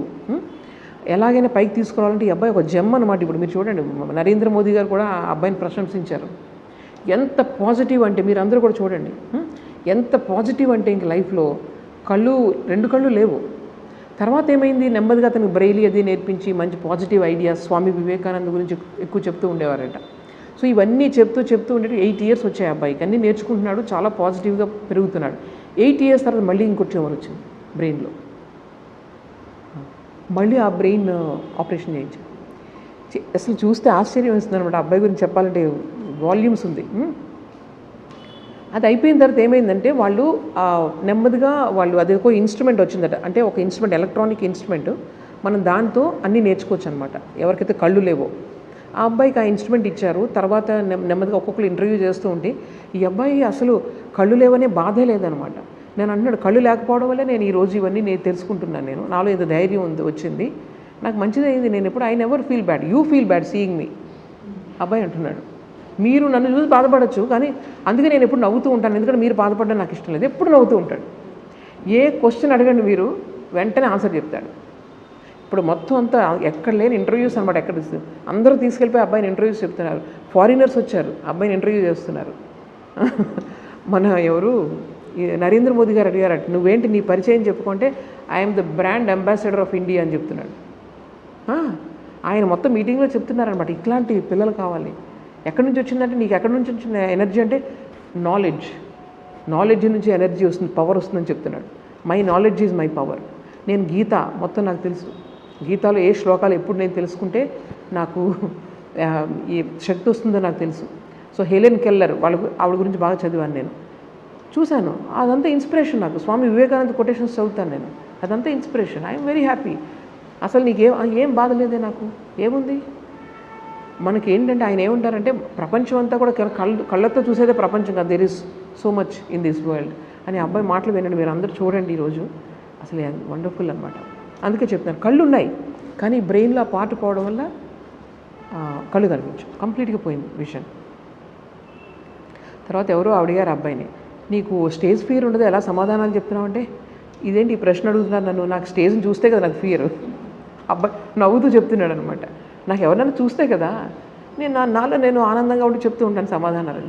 ఎలాగైనా పైకి తీసుకురావాలంటే ఈ అబ్బాయి ఒక జెమ్ అనమాట. ఇప్పుడు మీరు చూడండి, నరేంద్ర మోదీ గారు కూడా ఆ అబ్బాయిని ప్రశంసించారు. ఎంత పాజిటివ్ అంటే మీరు అందరూ కూడా చూడండి, ఎంత పాజిటివ్ అంటే ఇంక లైఫ్లో రెండు కళ్ళు లేవు. తర్వాత ఏమైంది, నెమ్మదిగా అతనికి బ్రెయిలీ అది నేర్పించి మంచి పాజిటివ్ ఐడియాస్, స్వామి వివేకానంద గురించి ఎక్కువ చెప్తూ ఉండేవారట. సో ఇవన్నీ చెప్తూ ఉండేది. 8 years వచ్చాయి అబ్బాయికి, అన్నీ నేర్చుకుంటున్నాడు, చాలా పాజిటివ్గా పెరుగుతున్నాడు. 8 years తర్వాత మళ్ళీ ఇంకో ట్యూమర్ వచ్చింది బ్రెయిన్లో. మళ్ళీ ఆ బ్రెయిన్ ఆపరేషన్ చేయించారు. అసలు చూస్తే ఆశ్చర్యం వేస్తుంది అనమాట. అబ్బాయి గురించి చెప్పాలంటే వాల్యూమ్స్ ఉంది. అది అయిపోయిన తర్వాత ఏమైందంటే వాళ్ళు నెమ్మదిగా అది ఒక ఇన్స్ట్రుమెంట్ వచ్చిందట, అంటే ఒక ఇన్స్ట్రుమెంట్, ఎలక్ట్రానిక్ ఇన్స్ట్రుమెంట్, మనం దాంతో అన్నీ నేర్చుకోవచ్చు అనమాట, ఎవరికైతే కళ్ళు లేవో. ఆ అబ్బాయికి ఆ ఇన్స్ట్రుమెంట్ ఇచ్చారు. తర్వాత నెమ్మదిగా ఒక్కొక్కరు ఇంటర్వ్యూ చేస్తూ ఉంటే ఈ అబ్బాయి అసలు కళ్ళు లేవనే బాధే లేదనమాట. నేను అంటున్నాడు, కళ్ళు లేకపోవడం వల్లే నేను ఈరోజు ఇవన్నీ నేను తెలుసుకుంటున్నాను, నాలో ఏదో ధైర్యం వచ్చింది, నాకు మంచిది అయింది, నేను ఎప్పుడు I never feel bad, you feel bad seeing me. అబ్బాయి అంటున్నాడు, మీరు నన్ను చూసి బాధపడచ్చు, కానీ అందుకే నేను ఎప్పుడు నవ్వుతూ ఉంటాను, ఎందుకంటే మీరు బాధపడడం నాకు ఇష్టం లేదు. ఎప్పుడు నవ్వుతూ ఉంటాడు. ఏ క్వశ్చన్ అడగండి మీరు, వెంటనే ఆన్సర్ చెప్తాడు. ఇప్పుడు మొత్తం అంతా ఎక్కడ లేని ఇంటర్వ్యూస్ అనమాట. ఎక్కడ అందరూ తీసుకెళ్ళిపోయి అబ్బాయిని ఇంటర్వ్యూస్ చెప్తున్నారు. ఫారినర్స్ వచ్చారు, అబ్బాయిని ఇంటర్వ్యూ చేస్తున్నారు. మన ఎవరు నరేంద్ర మోదీ గారు అడిగారట, నువ్వేంటి నీ పరిచయం చెప్పుకుంటే I'm the brand ambassador of India అని చెప్తున్నాడు. ఆయన మొత్తం మీటింగ్లో చెప్తున్నారనమాట, ఇట్లాంటి పిల్లలు కావాలి. ఎక్కడి నుంచి వచ్చిందంటే, నీకు ఎక్కడి నుంచి వచ్చిన ఎనర్జీ అంటే నాలెడ్జ్ నుంచి ఎనర్జీ వస్తుంది, పవర్ వస్తుందని చెప్తున్నాడు. My knowledge is my power. నేను గీత మొత్తం నాకు తెలుసు, గీతాలో ఏ శ్లోకాలు ఎప్పుడు నేను తెలుసుకుంటే నాకు ఈ శక్తి వస్తుందో నాకు తెలుసు. సో హెలెన్ కెల్లర్ ఆవిడ గురించి బాగా చదివాను, నేను చూశాను. అదంతా ఇన్స్పిరేషన్ నాకు. స్వామి వివేకానంద కొటేషన్స్ చదువుతాను నేను, అదంతా ఇన్స్పిరేషన్. I'm very happy. అసలు ఏం బాధ లేదే నాకు, ఏముంది. మనకి ఏంటంటే ఆయన ఏమంటారంటే, ప్రపంచం అంతా కూడా కళ్ళతో చూసేదే ప్రపంచం కాదు, there is so much in this world అని అబ్బాయి మాటలు వినండి, మీరు అందరూ చూడండి ఈరోజు. అసలు వండర్ఫుల్ అనమాట. అందుకే చెప్తాను, కళ్ళు ఉన్నాయి కానీ బ్రెయిన్లో ఆ పార్ట్ పోవడం వల్ల కళ్ళు కనిపించు, కంప్లీట్గా పోయింది విషన్. తర్వాత ఎవరో అడిగారు అబ్బాయిని, నీకు స్టేజ్ ఫియర్ ఉండదు, ఎలా సమాధానాలు చెప్తున్నావు అంటే, ఇదేంటి ఈ ప్రశ్న అడుగుతున్నారు నన్ను, నాకు స్టేజ్ని చూస్తే కదా నాకు ఫియర్. అబ్బాయి నవ్వుతూ చెప్తున్నాడు అనమాట, నాకు ఎవరైనా చూస్తే కదా నాలో నేను ఆనందంగా ఉండి చెప్తూ ఉంటాను సమాధానాలు.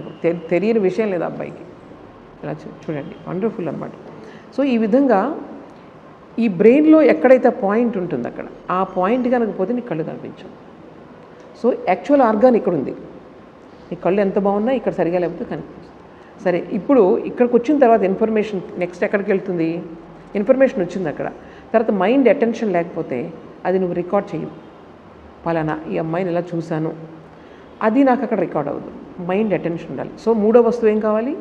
తెలియని విషయం లేదు అబ్బాయికి. ఇలా చూడండి, వండర్ఫుల్ అనమాట. సో ఈ విధంగా ఈ బ్రెయిన్లో ఎక్కడైతే పాయింట్ ఉంటుందో అక్కడ ఆ పాయింట్ కనుక పోతే నీకు కళ్ళు కనిపించవు. సో యాక్చువల్ ఆర్గాన్ ఇక్కడ ఉంది, నీ కళ్ళు ఎంత బాగున్నా ఇక్కడ సరిగా లేకపోతే కనిపిస్తుంది. సరే, ఇప్పుడు ఇక్కడికి వచ్చిన తర్వాత ఇన్ఫర్మేషన్ నెక్స్ట్ ఎక్కడికి వెళ్తుంది, ఇన్ఫర్మేషన్ వచ్చింది అక్కడ. తర్వాత మైండ్ అటెన్షన్ లేకపోతే అది నువ్వు రికార్డ్ చేయవు, పలానా ఈ అమ్మాయిని ఇలా చూశాను, అది నాకు అక్కడ రికార్డ్ అవ్వదు. మైండ్ అటెన్షన్ ఉండాలి. సో మూడో వస్తువు ఏం కావాలి?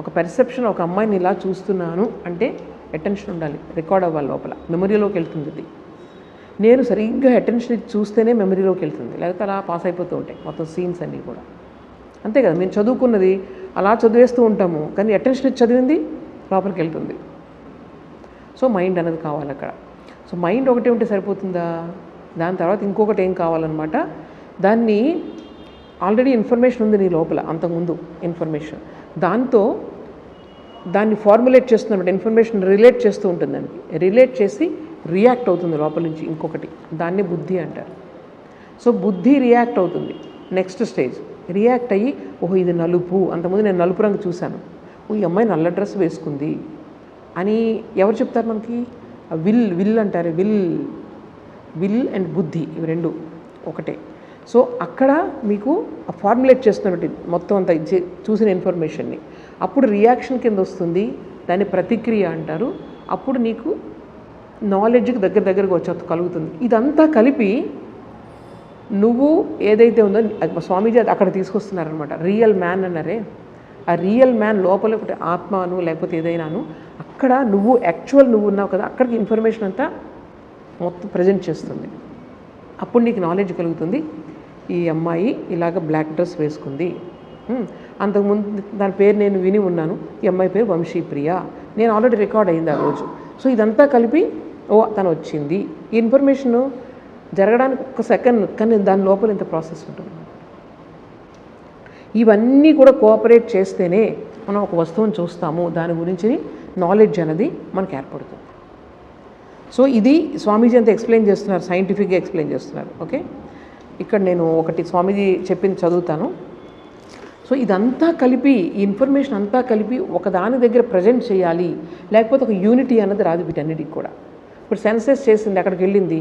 ఒక పెర్సెప్షన్, ఒక అమ్మాయిని ఇలా చూస్తున్నాను అంటే అటెన్షన్ ఉండాలి, రికార్డ్ అవ్వాలి, లోపల మెమరీలోకి వెళ్తుంది. ఇది నేను సరిగ్గా అటెన్షన్ ఇచ్చి చూస్తేనే మెమరీలోకి వెళ్తుంది, లేకపోతే అలా పాస్ అయిపోతూ ఉంటాయి మొత్తం సీన్స్ అన్నీ కూడా. అంతే కదా, మేము చదువుకున్నది అలా చదివేస్తూ ఉంటాము, కానీ అటెన్షన్ ఇచ్చి చదివింది లోపలికి వెళ్తుంది. సో మైండ్ అనేది కావాలి అక్కడ. సో మైండ్ ఒకటే ఉంటే సరిపోతుందా? దాని తర్వాత ఇంకొకటి ఏం కావాలన్నమాట, దాన్ని ఆల్రెడీ ఇన్ఫర్మేషన్ ఉంది నీ లోపల, అంతకుముందు ఇన్ఫర్మేషన్, దాన్ని ఫార్ములేట్ చేస్తున్నప్పుడు ఇన్ఫర్మేషన్ రిలేట్ చేస్తూ ఉంటుంది, దానికి రిలేట్ చేసి రియాక్ట్ అవుతుంది లోపల నుంచి ఇంకొకటి, దాన్ని బుద్ధి అంటారు. సో బుద్ధి రియాక్ట్ అవుతుంది. నెక్స్ట్ స్టేజ్ రియాక్ట్ అయ్యి, ఓహో ఇది నలుపు, అంతకుముందు నేను నలుపు రంగు చూశాను, ఓ ఈ అమ్మాయి నల్ల డ్రెస్ వేసుకుంది అని ఎవరు చెప్తారు మనకి? విల్ అంటారు. విల్ అండ్ బుద్ధి ఇవి రెండు ఒకటే. సో అక్కడ మీకు ఫార్ములేట్ చేస్తున్నట్టు మొత్తం అంతా చూసిన ఇన్ఫర్మేషన్ని, అప్పుడు రియాక్షన్ కింద వస్తుంది, దాన్ని ప్రతిక్రియ అంటారు. అప్పుడు నీకు నాలెడ్జ్కి దగ్గరగా వచ్చి కలుగుతుంది. ఇదంతా కలిపి నువ్వు ఏదైతే ఉందో స్వామీజీ అది అక్కడ తీసుకొస్తున్నారనమాట. రియల్ మ్యాన్ అన్నారే, ఆ రియల్ మ్యాన్ లోపల ఒకటి ఆత్మను లేకపోతే ఏదైనాను, అక్కడ నువ్వు యాక్చువల్ నువ్వు ఉన్నావు కదా, అక్కడికి ఇన్ఫర్మేషన్ అంతా మొత్తం ప్రజెంట్ చేస్తుంది. అప్పుడు నీకు నాలెడ్జ్ కలుగుతుంది, ఈ అమ్మాయి ఇలాగ బ్లాక్ డ్రెస్ వేసుకుంది, అంతకుముందు దాని పేరు నేను విని ఉన్నాను, ఈ అమ్మాయి పేరు వంశీప్రియ, నేను ఆల్రెడీ రికార్డ్ అయింది ఆ రోజు. సో ఇదంతా కలిపి ఓ తను వచ్చింది. ఈ ఇన్ఫర్మేషన్ జరగడానికి ఒక సెకండ్, కానీ దాని లోపల ఇంత ప్రాసెస్ ఉంటుంది. ఇవన్నీ కూడా కోఆపరేట్ చేస్తేనే మనం ఒక వస్తువుని చూస్తాము, దాని గురించి నాలెడ్జ్ అనేది మనకు ఏర్పడుతుంది. సో ఇది స్వామీజీ అంతా ఎక్స్ప్లెయిన్ చేస్తున్నారు, సైంటిఫిక్గా ఎక్స్ప్లెయిన్ చేస్తున్నారు. ఓకే, ఇక్కడ నేను ఒకటి స్వామీజీ చెప్పింది చదువుతాను. సో ఇదంతా కలిపి, ఈ ఇన్ఫర్మేషన్ అంతా కలిపి ఒక దాని దగ్గర ప్రజెంట్ చేయాలి, లేకపోతే ఒక యూనిటీ అన్నది రాదు వీటన్నిటికి కూడా. ఇప్పుడు సెన్సెస్ చేసింది, అక్కడికి వెళ్ళింది,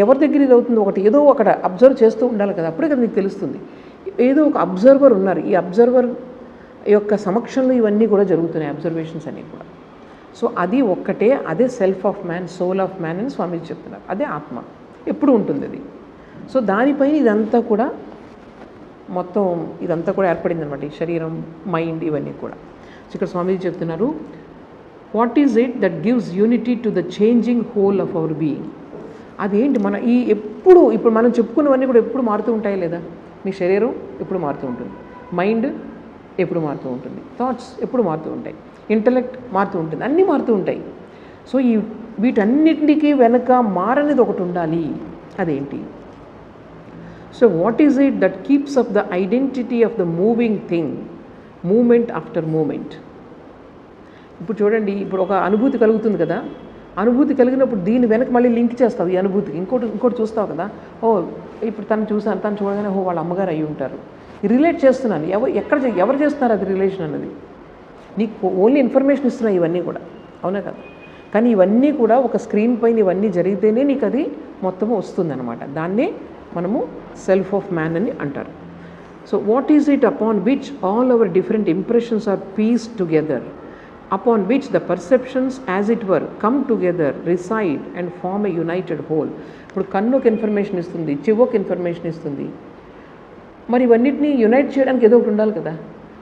ఎవరి దగ్గర ఇది అవుతుంది, ఒకటి ఏదో అక్కడ అబ్జర్వ్ చేస్తూ ఉండాలి కదా, అప్పుడే కదా మీకు తెలుస్తుంది. ఏదో ఒక అబ్జర్వర్ ఉన్నారు, ఈ అబ్జర్వర్ యొక్క సమక్షంలో ఇవన్నీ కూడా జరుగుతున్నాయి, అబ్జర్వేషన్స్ అన్నీ కూడా. సో అది ఒక్కటే, అదే self of man, soul of man అని స్వామీజీ చెప్తున్నారు. అదే ఆత్మ, ఎప్పుడు ఉంటుంది అది. సో దానిపైన ఇదంతా కూడా మొత్తం ఇదంతా కూడా ఏర్పడింది అనమాట, ఈ శరీరం, మైండ్, ఇవన్నీ కూడా. సో ఇక్కడ స్వామీజీ చెప్తున్నారు, what is it that gives unity to the changing whole of our being. అదేంటి? మన ఈ ఇప్పుడు మనం చెప్పుకున్నవన్నీ కూడా ఎప్పుడు మారుతూ ఉంటాయి లేదా? మీ శరీరం ఎప్పుడు మారుతూ ఉంటుంది, మైండ్ ఎప్పుడు మారుతూ ఉంటుంది, థాట్స్ ఎప్పుడు మారుతూ ఉంటాయి, ఇంటలెక్ట్ మారుతూ ఉంటుంది, అన్నీ మారుతూ ఉంటాయి. సో వీటన్నిటికీ వెనక మారనేది ఒకటి ఉండాలి. అదేంటి? So what is it that keeps up the identity of the moving thing, moment after moment. ఇప్పుడు చూడండి, ఇప్పుడు ఒక అనుభూతి కలుగుతుంది కదా, అనుభూతి కలిగినప్పుడు దీని వెనక మళ్ళీ లింక్ చేస్తావు ఈ అనుభూతికి, ఇంకోటి చూస్తావు కదా, ఓ ఇప్పుడు తను చూసాను, తను చూడగానే ఓ వాళ్ళ అమ్మగారు అయ్యి ఉంటారు, రిలేట్ చేస్తున్నాను. ఎవరు చేస్తున్నారు అది రిలేషన్ అన్నది? నీకు ఓన్లీ ఇన్ఫర్మేషన్ ఇస్తున్నాయి ఇవన్నీ కూడా, అవునా కదా? కానీ ఇవన్నీ కూడా ఒక స్క్రీన్ పైన ఇవన్నీ జరిగితేనే నీకు అది మొత్తము వస్తుందన్నమాట. దాన్నే మనము సెల్ఫ్ ఆఫ్ మ్యాన్ అని అంటారు. So what is it upon which all our different impressions are piece together, upon which the perceptions as it were come together, reside and form a united whole. ఇప్పుడు కన్ను ఒక information ఇస్తుంది, చెవి ఒక information ఇస్తుంది, మరి ఇవన్నిటినీ యునైట్ చేయడానికి ఏదో ఒకటి ఉండాలి కదా,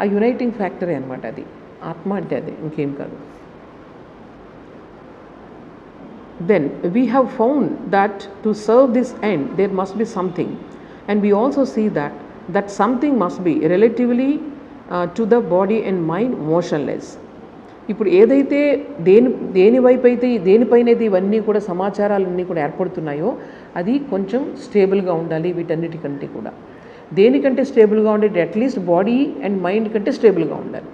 ఆ యునైటింగ్ ఫ్యాక్టరే అనమాట అది ఆత్మ అంటే, అదే ఇంకేం కాదు. Then we have found that to serve this end there must be something, and we also see that something must be relatively to the body and mind motionless. ఇప్పుడు ఏదైతే దేనిపైనైతే ఇవన్నీ కూడా సమాచారాలన్నీ కూడా ఏర్పడుతున్నాయో అది కొంచెం స్టేబుల్గా ఉండాలి. వీటన్నిటికంటే కూడా దేనికంటే స్టేబుల్గా ఉండేది, అట్లీస్ట్ బాడీ అండ్ మైండ్ కంటే స్టేబుల్గా ఉండాలి.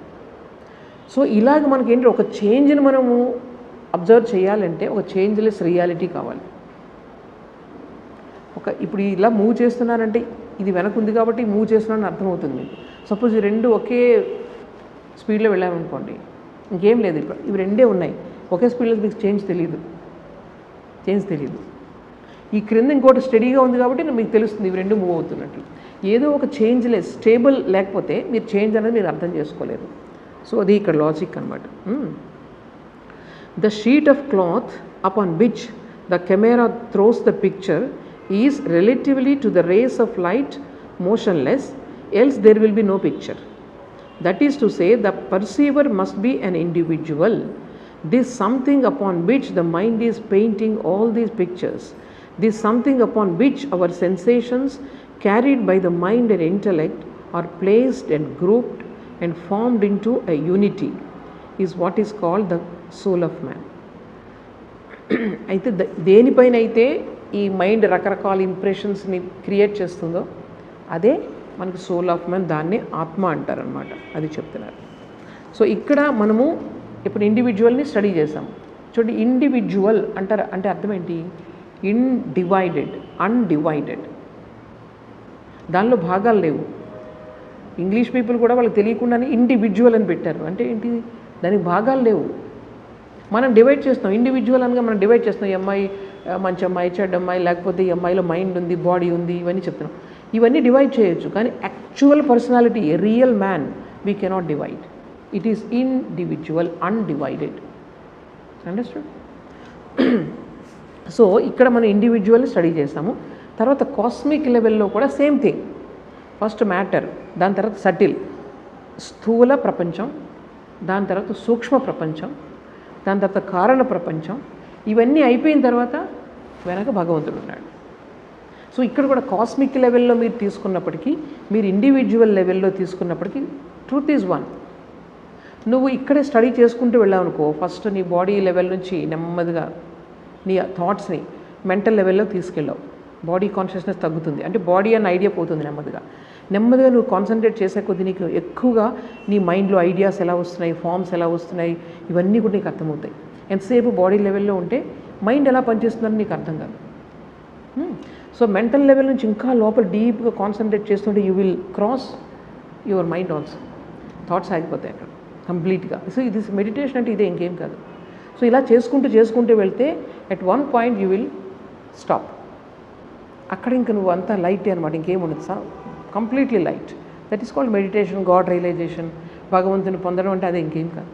సో ఇలాగ మనకేంటి, ఒక చేంజ్ని మనము అబ్జర్వ్ చేయాలంటే ఒక చేంజ్లెస్ రియాలిటీ కావాలి. ఇప్పుడు ఇలా మూవ్ చేస్తున్నానంటే ఇది వెనక ఉంది కాబట్టి మూవ్ చేస్తున్నానని అర్థమవుతుంది మీకు. సపోజ్ ఈ రెండు ఒకే స్పీడ్లో వెళ్ళామనుకోండి, ఇంకేం లేదు, ఇప్పుడు ఇవి రెండే ఉన్నాయి ఒకే స్పీడ్లో, మీకు చేంజ్ తెలియదు. ఈ క్రింద ఇంకోటి స్టడీగా ఉంది కాబట్టి మీకు తెలుస్తుంది ఇవి రెండు మూవ్ అవుతున్నట్లు. ఏదో ఒక చేంజ్లెస్, స్టేబుల్ లేకపోతే మీరు చేంజ్ అనేది మీరు అర్థం చేసుకోలేరు. సో అది ఇక్కడ లాజిక్ అనమాట. The sheet of cloth upon which the camera throws the picture is relatively to the rays of light motionless, else there will be no picture. That is to say, the perceiver must be an individual. This something upon which the mind is painting all these pictures, this something upon which our sensations carried by the mind and intellect are placed and grouped and formed into a unity, is what is called the soul of man. అయితే దేనిపైన అయితే ఈ mind రకరకాల ఇంప్రెషన్స్ని create చేస్తుందో అదే మనకు soul of man, దాన్ని ఆత్మ అంటారనమాట. అది చెప్తున్నారు. సో ఇక్కడ మనము ఇప్పుడు ఇండివిజువల్ని స్టడీ చేసాం. చూడండి, ఇండివిజువల్ అంటారు అంటే అర్థం ఏంటి? ఇన్డివైడెడ్, అన్డివైడెడ్, దానిలో భాగాలు లేవు. ఇంగ్లీష్ పీపుల్ కూడా వాళ్ళకి తెలియకుండానే ఇండివిజువల్ అని పెట్టారు. అంటే ఏంటి? దానికి భాగాలు లేవు. మనం డివైడ్ చేస్తాం. ఇండివిజువల్ అనగా మనం డివైడ్ చేస్తాం. ఈ అమ్మాయి మంచి అమ్మాయి, చెడ్డ అమ్మాయి, లేకపోతే ఈ అమ్మాయిలో మైండ్ ఉంది, బాడీ ఉంది, ఇవన్నీ చెప్తున్నాం. ఇవన్నీ డివైడ్ చేయొచ్చు, కానీ actual personality, A real man, we cannot divide. It is individual, undivided. Understand? So ఇక్కడ మనం ఇండివిజువల్ని స్టడీ చేస్తాము. తర్వాత కాస్మిక్ లెవెల్లో కూడా సేమ్ థింగ్. ఫస్ట్ మ్యాటర్, దాని తర్వాత సటిల్, స్థూల ప్రపంచం, దాని తర్వాత సూక్ష్మ ప్రపంచం, దాని తర్వాత కారణ ప్రపంచం. ఇవన్నీ అయిపోయిన తర్వాత వెనక భగవంతుడు ఉన్నాడు. సో ఇక్కడ కూడా కాస్మిక్ లెవెల్లో మీరు తీసుకున్నప్పటికీ, మీరు ఇండివిజువల్ లెవెల్లో తీసుకున్నప్పటికీ, ట్రూత్ ఈజ్ వన్. నువ్వు ఇక్కడే స్టడీ చేసుకుంటూ వెళ్ళావు అనుకో, ఫస్ట్ నీ బాడీ లెవెల్ నుంచి నెమ్మదిగా నీ థాట్స్ని మెంటల్ లెవెల్లో తీసుకెళ్ళావు, బాడీ కాన్షియస్నెస్ తగ్గుతుంది. అంటే బాడీ అన్న ఐడియా పోతుంది నెమ్మదిగా. నెమ్మదిగా నువ్వు కాన్సన్ట్రేట్ చేసే కొద్దీ నీకు ఎక్కువగా నీ మైండ్లో ఐడియాస్ ఎలా వస్తున్నాయి, ఫామ్స్ ఎలా వస్తున్నాయి, ఇవన్నీ కూడా నీకు అర్థమవుతాయి. ఎంతసేపు బాడీ లెవెల్లో ఉంటే మైండ్ ఎలా పనిచేస్తుందని నీకు అర్థం కాదు. సో మెంటల్ లెవెల్ నుంచి ఇంకా లోపల డీప్గా కాన్సన్ట్రేట్ చేస్తుంటే you will cross your mind also. Thoughts ఆగిపోతాయి అక్కడ కంప్లీట్గా. సో ఇది మెడిటేషన్ అంటే ఇదే, ఇంకేం కాదు. సో ఇలా చేసుకుంటూ వెళ్తే at one point you will stop. అక్కడ ఇంక నువ్వు అంతా లైట్ అనమాట, ఇంకేం ఉండదు sir, completely light. That is called meditation, god realization. భగవంతుని పొందడం అంటే అదే, ఇంకేం కాదు.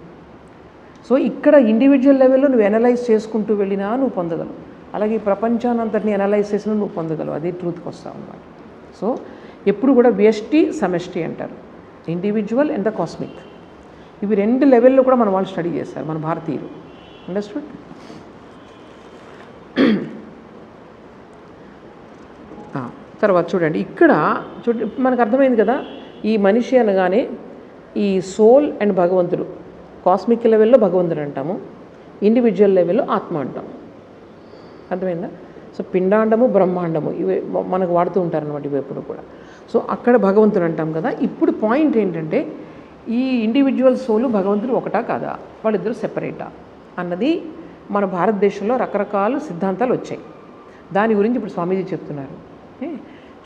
సో ఇక్కడ ఇండివిజువల్ లెవెల్లో నువ్వు అనలైజ్ చేసుకుంటూ వెళ్ళినా నువ్వు పొందగలవు. అలాగే ఈ ప్రపంచానంతటిని అనలైజ్ చేసినా నువ్వు పొందగలవు. అదే ట్రూత్కి వస్తావు అన్నమాట. సో ఎప్పుడు కూడా వ్యష్టి సమష్టి అంటారు, ఇండివిజువల్ అండ్ ద కాస్మిక్. ఇవి రెండు లెవెల్లో కూడా మన వాళ్ళు స్టడీ చేస్తారు, మన భారతీయులు. అండర్స్టూడ్? తర్వాత చూడండి, ఇక్కడ మనకు అర్థమైంది కదా, ఈ మనిషి అనగానే ఈ సోల్ అండ్ భగవంతుడు, కాస్మిక్ లెవెల్లో భగవంతుడు అంటాము, ఇండివిజువల్ లెవెల్లో ఆత్మ అంటాము. అర్థమైందా? సో పిండాండము, బ్రహ్మాండము ఇవి మనకు వాడుతూ ఉంటారనమాట, ఇవి ఎప్పుడు కూడా. సో అక్కడ భగవంతుడు అంటాం కదా. ఇప్పుడు పాయింట్ ఏంటంటే, ఈ ఇండివిజువల్ సోలు భగవంతుడు ఒకటా కాదా, వాళ్ళిద్దరూ సెపరేటా అన్నది మన భారతదేశంలో రకరకాల సిద్ధాంతాలు వచ్చాయి. దాని గురించి ఇప్పుడు స్వామీజీ చెప్తున్నారు.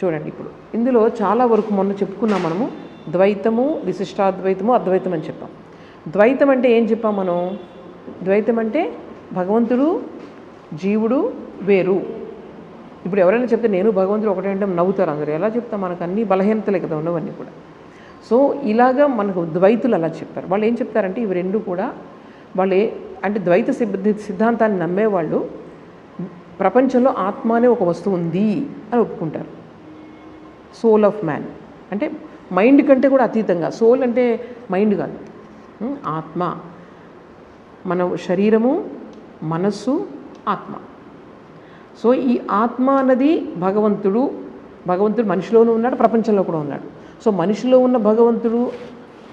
చూడండి, ఇప్పుడు ఇందులో చాలా వరకు మొన్న చెప్పుకున్నాం మనము, ద్వైతము, విశిష్టాద్వైతము, అద్వైతం అని చెప్పాం. ద్వైతం అంటే ఏం చెప్పాం మనం? ద్వైతం అంటే భగవంతుడు, జీవుడు వేరు. ఇప్పుడు ఎవరైనా చెప్తే నేను భగవంతుడు ఒకటే అంటే నవ్వుతారు అందరూ. ఎలా చెప్తాం? మనకు అన్ని బలహీనతలే కదా ఉన్నవన్నీ కూడా. సో ఇలాగా మనకు ద్వైతులు అలా చెప్పారు. వాళ్ళు ఏం చెప్తారంటే, ఇవి రెండు కూడా వాళ్ళు అంటే ద్వైత సిద్ధాంతాన్ని నమ్మేవాళ్ళు ప్రపంచంలో ఆత్మ అనే ఒక వస్తువు ఉంది అని ఒప్పుకుంటారు. సోల్ ఆఫ్ మ్యాన్ అంటే మైండ్ కంటే కూడా అతీతంగా. సోల్ అంటే మైండ్ కాదు, ఆత్మ. మన శరీరము, మనస్సు, ఆత్మ. సో ఈ ఆత్మ అన్నది భగవంతుడు మనిషిలోనూ ఉన్నాడు, ప్రపంచంలో కూడా ఉన్నాడు. సో మనిషిలో ఉన్న భగవంతుడు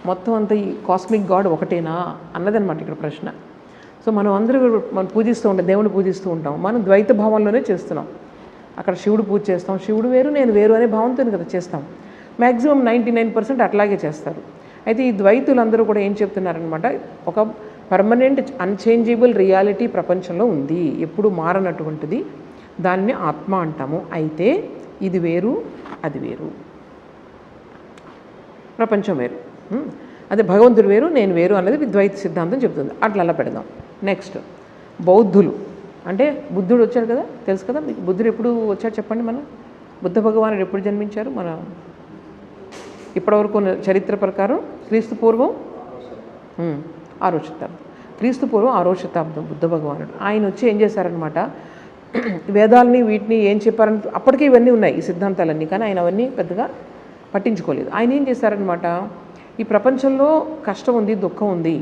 మొత్తం అంతా ఈ కాస్మిక్ గాడ్ ఒకటేనా అన్నదనమాట ఇక్కడ ప్రశ్న. సో మనం పూజిస్తూ ఉంటాం, దేవుని పూజిస్తూ ఉంటాం, మనం ద్వైత భావంలోనే చేస్తున్నాం. అక్కడ శివుడు పూజ చేస్తాం, శివుడు వేరు నేను వేరు అనే భావంతో కదా చేస్తాం. మ్యాక్సిమం 99% అట్లాగే చేస్తారు. అయితే ఈ ద్వైతులందరూ కూడా ఏం చెప్తున్నారనమాట, ఒక పర్మనెంట్ అన్చేంజబుల్ రియాలిటీ ప్రపంచంలో ఉంది, ఎప్పుడు మారనటువంటిది, దాన్ని ఆత్మ అంటాము. అయితే ఇది వేరు, అది వేరు, ప్రపంచం వేరు, అదే భగవంతుడు వేరు, నేను వేరు అన్నది ద్వైత సిద్ధాంతం చెప్తుంది. అట్లా పెడదాం. నెక్స్ట్ బౌద్ధులు అంటే బుద్ధుడు వచ్చాడు కదా, తెలుసు కదా మీకు. బుద్ధుడు ఎప్పుడు వచ్చాడు చెప్పండి? మన బుద్ధ భగవానుడు ఎప్పుడు జన్మించారు? మన ఇప్పటివరకు చరిత్ర ప్రకారం క్రీస్తు పూర్వం 6వ శతాబ్దం. క్రీస్తు పూర్వం 6వ శతాబ్దం బుద్ధ భగవానుడు. ఆయన వచ్చి ఏం చేశారనమాట, వేదాలని వీటిని ఏం చెప్పారంటే అప్పటికే ఇవన్నీ ఉన్నాయి ఈ సిద్ధాంతాలన్నీ, కానీ ఆయన అవన్నీ పెద్దగా పట్టించుకోలేదు. ఆయన ఏం చేశారనమాట, ఈ ప్రపంచంలో కష్టం ఉంది, దుఃఖం ఉంది,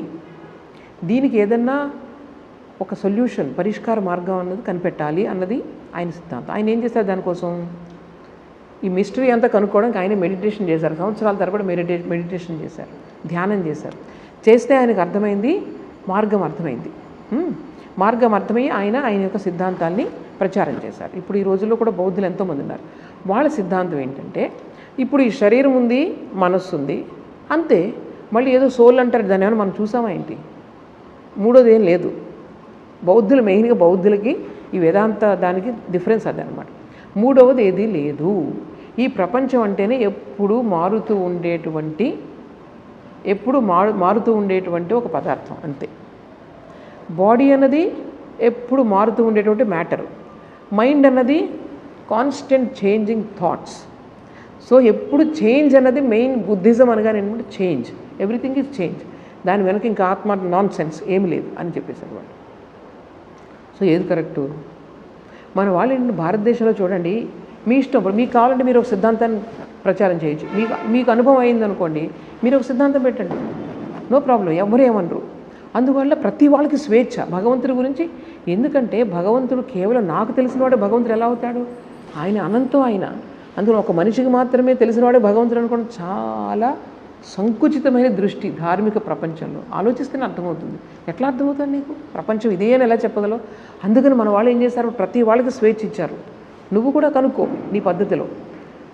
దీనికి ఏదన్నా ఒక సొల్యూషన్, పరిష్కార మార్గం అన్నది కనిపెట్టాలి అన్నది ఆయన సిద్ధాంతం. ఆయన ఏం చేశారు దానికోసం, ఈ మిస్టరీ అంతా కనుక్కోవడానికి ఆయన మెడిటేషన్ చేశారు, సంవత్సరాల తరబడి మెడిటేషన్ చేశారు, ధ్యానం చేశారు. చేస్తే ఆయనకు అర్థమైంది, మార్గం అర్థమైంది. మార్గం అర్థమై ఆయన యొక్క సిద్ధాంతాన్ని ప్రచారం చేశారు. ఇప్పుడు ఈ రోజుల్లో కూడా బౌద్ధులు ఎంతోమంది ఉన్నారు. వాళ్ళ సిద్ధాంతం ఏంటంటే, ఇప్పుడు ఈ శరీరం ఉంది, మనస్సు ఉంది, అంతే. మళ్ళీ ఏదో సోల్ అంటారు, దాన్ని ఏమైనా మనం చూసామా ఏంటి? మూడోది ఏం లేదు. బౌద్ధులు మెయిన్గా బౌద్ధులకి ఈ వేదాంత దానికి డిఫరెన్స్ అదే అనమాట. మూడవది ఏది లేదు. ఈ ప్రపంచం అంటేనే ఎప్పుడు మారుతూ ఉండేటువంటి ఒక పదార్థం అంతే. బాడీ అన్నది ఎప్పుడు మారుతూ ఉండేటువంటి మ్యాటర్. మైండ్ అన్నది కాన్స్టెంట్ చేంజింగ్ థాట్స్. సో ఎప్పుడు చేంజ్ అన్నది మెయిన్. బుద్ధిజం అనగానే ఏంటంటే చేంజ్, ఎవ్రీథింగ్ ఈజ్ చేంజ్. దాని వెనక ఇంకా ఆత్మ నాన్ సెన్స్ ఏమి లేదు అని చెప్పేసారు వాళ్ళు. సో ఏది కరెక్టు? మన వాళ్ళు ఏంటంటే భారతదేశంలో చూడండి, మీ ఇష్టం, మీకు కావాలంటే మీరు ఒక సిద్ధాంతాన్ని ప్రచారం చేయొచ్చు. మీకు అనుభవం అయిందనుకోండి, మీరు ఒక సిద్ధాంతం పెట్టండి, నో ప్రాబ్లం, ఎవరు ఏమనరు. అందువల్ల ప్రతి వాళ్ళకి స్వేచ్ఛ భగవంతుడి గురించి. ఎందుకంటే భగవంతుడు కేవలం నాకు తెలిసినవాడే భగవంతుడు ఎలా అవుతాడు? ఆయన అనంతం. ఆయన అందులో ఒక మనిషికి మాత్రమే తెలిసినవాడే భగవంతుడు అనుకోవడం చాలా సంకుచితమైన దృష్టి ధార్మిక ప్రపంచంలో. ఆలోచిస్తేనే అర్థమవుతుంది. ఎట్లా అర్థమవుతుంది నీకు ప్రపంచం ఇదే అని ఎలా చెప్పగలవు? అందుకని మన వాళ్ళు ఏం చేశారు, ప్రతి వాళ్ళకి స్వేచ్ఛ ఇచ్చారు. నువ్వు కూడా కనుక్కో నీ పద్ధతిలో,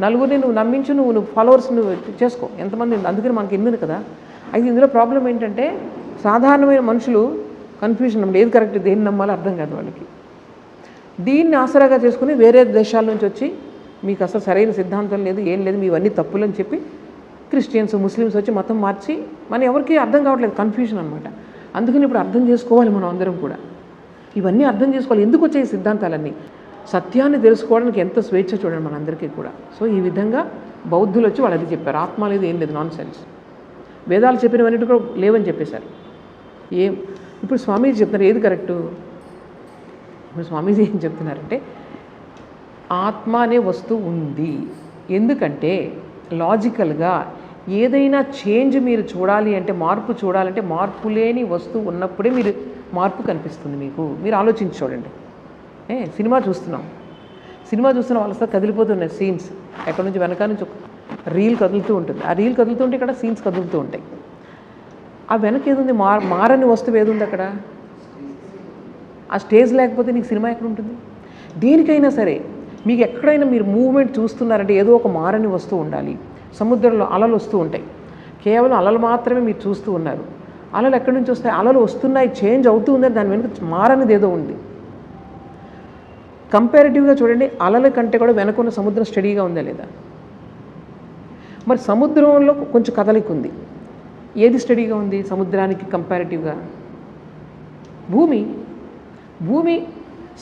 నలుగురిని నువ్వు నమ్మించు, నువ్వు ఫాలోవర్స్ నువ్వు చేసుకో, ఎంతమంది. అందుకని మనకి ఎన్నుంది కదా. అయితే ఇందులో ప్రాబ్లం ఏంటంటే, సాధారణమైన మనుషులు కన్ఫ్యూజన్, అన్నమాట. ఏది కరెక్ట్, దేన్ని నమ్మాలో అర్థం కాదు వాళ్ళకి. దీన్ని ఆసరాగా చేసుకుని వేరే దేశాల నుంచి వచ్చి, మీకు అసలు సరైన సిద్ధాంతం లేదు, ఏం లేదు, మీవన్నీ తప్పులని చెప్పి క్రిస్టియన్స్, ముస్లిమ్స్ వచ్చి మతం మార్చి మన ఎవరికి అర్థం కావట్లేదు, కన్ఫ్యూజన్ అనమాట. అందుకని ఇప్పుడు అర్థం చేసుకోవాలి మనం అందరం కూడా. ఇవన్నీ అర్థం చేసుకోవాలి. ఎందుకు వచ్చాయి సిద్ధాంతాలన్నీ? సత్యాన్ని తెలుసుకోవడానికి ఎంత స్వేచ్ఛ చూడండి మనందరికీ కూడా. సో ఈ విధంగా బౌద్ధులు వచ్చి వాళ్ళు అది చెప్పారు, ఆత్మ లేదు, ఏం లేదు, నాన్ సెన్స్. వేదాలు చెప్పినవన్నీ కూడా లేవని చెప్పేశారు. ఇప్పుడు స్వామీజీ చెప్తున్నారు ఏది కరెక్టు? ఇప్పుడు స్వామీజీ ఏం చెప్తున్నారంటే, ఆత్మ అనే వస్తువు ఉంది. ఎందుకంటే లాజికల్గా ఏదైనా చేంజ్ మీరు చూడాలి అంటే, మార్పు చూడాలంటే, మార్పు లేని వస్తువు ఉన్నప్పుడే మార్పు కనిపిస్తుంది మీకు. మీరు ఆలోచించి చూడండి. సినిమా చూస్తున్నాం వాళ్ళతో కదిలిపోతున్నాయి సీన్స్. ఎక్కడి నుంచి వెనక నుంచి ఒక రీల్ కదులుతూ ఉంటుంది. ఆ రీల్ కదులుతుంటే ఇక్కడ సీన్స్ కదులుతూ ఉంటాయి. ఆ వెనక ఏదుంది? మారని వస్తువు ఏదుంది అక్కడ? ఆ స్టేజ్ లేకపోతే నీకు సినిమా ఎక్కడ ఉంటుంది? దేనికైనా సరే మీకు ఎక్కడైనా మీరు మూవ్మెంట్ చూస్తున్నారంటే ఏదో ఒక మారని వస్తువు ఉండాలి. సముద్రంలో అలలు వస్తూ ఉంటాయి, కేవలం అలలు మాత్రమే మీరు చూస్తూ ఉన్నారు. అలలు ఎక్కడి నుంచి వస్తాయి? అలలు వస్తున్నాయి, చేంజ్ అవుతూ ఉందని దాని వెనుక మారనిది ఏదో ఉంది. కంపారిటివ్గా చూడండి, అలల కంటే కూడా వెనకున్న సముద్రం స్టడీగా ఉందా లేదా? మరి సముద్రంలో కొంచెం కదలిక ఉంది. ఏది స్టడీగా ఉంది సముద్రానికి కంపారిటివ్గా? భూమి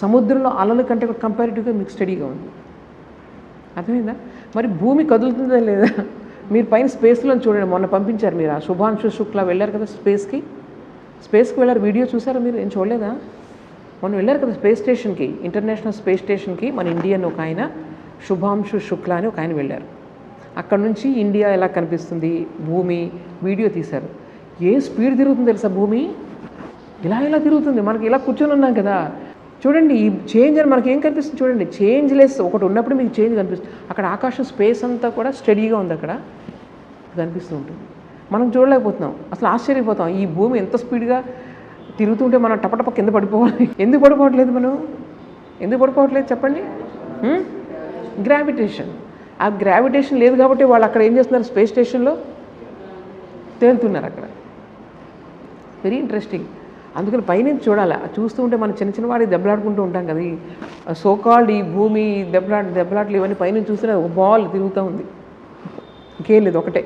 సముద్రంలో అలల కంటే కూడా కంపారిటివ్గా మీకు స్టడీగా ఉంది. అర్థమైందా? మరి భూమి కదులుతుందా లేదా? మీరు పైన స్పేస్లో చూడండి. మొన్న పంపించారు మీరు, ఆ శుభాంశు శుక్లా వెళ్ళారు కదా స్పేస్కి వెళ్ళారు. వీడియో చూసారా మీరు? ఏం చూడలేదా? మొన్న వెళ్ళారు కదా స్పేస్ స్టేషన్కి, ఇంటర్నేషనల్ స్పేస్ స్టేషన్కి. మన ఇండియన్ ఒక ఆయన శుభాంశు శుక్లా అని ఒక ఆయన వెళ్ళారు. అక్కడ నుంచి ఇండియా ఎలా కనిపిస్తుంది భూమి వీడియో తీశారు. ఏ స్పీడ్ తిరుగుతుంది తెలుసా భూమి? ఇలా తిరుగుతుంది. మనకి ఇలా కూర్చొని ఉన్నాం కదా, చూడండి ఈ చేంజ్ అని మనకి ఏం కనిపిస్తుంది చూడండి. చేంజ్ లెస్ ఒకటి ఉన్నప్పుడు మీకు చేంజ్ కనిపిస్తుంది. అక్కడ ఆకాశం స్పేస్ అంతా కూడా స్టడీగా ఉంది, అక్కడ కనిపిస్తూ ఉంటుంది. మనం చూడలేకపోతున్నాం, అసలు ఆశ్చర్యపోతాం. ఈ భూమి ఎంత స్పీడ్గా తిరుగుతుంటే మనం టపటప కింద పడిపోవాలి. ఎందుకు పడిపోవట్లేదు మనం? ఎందుకు పడిపోవట్లేదు చెప్పండి? గ్రావిటేషన్. ఆ గ్రావిటేషన్ లేదు కాబట్టి వాళ్ళు అక్కడ ఏం చేస్తున్నారు, స్పేస్ స్టేషన్లో తేలుతున్నారు అక్కడ. Very interesting. అందుకని పైనుంచి చూడాలి. చూస్తూ ఉంటే మనం చిన్న వాడి దెబ్బలాడుకుంటూ ఉంటాం కదా, ఈ సోకాల్డ్ ఈ భూమి దెబ్బలాట్లు ఇవన్నీ పైనుంచి చూస్తే ఒక బాల్ తిరుగుతూ ఉంది. ఇంకేం లేదు, ఒకటే.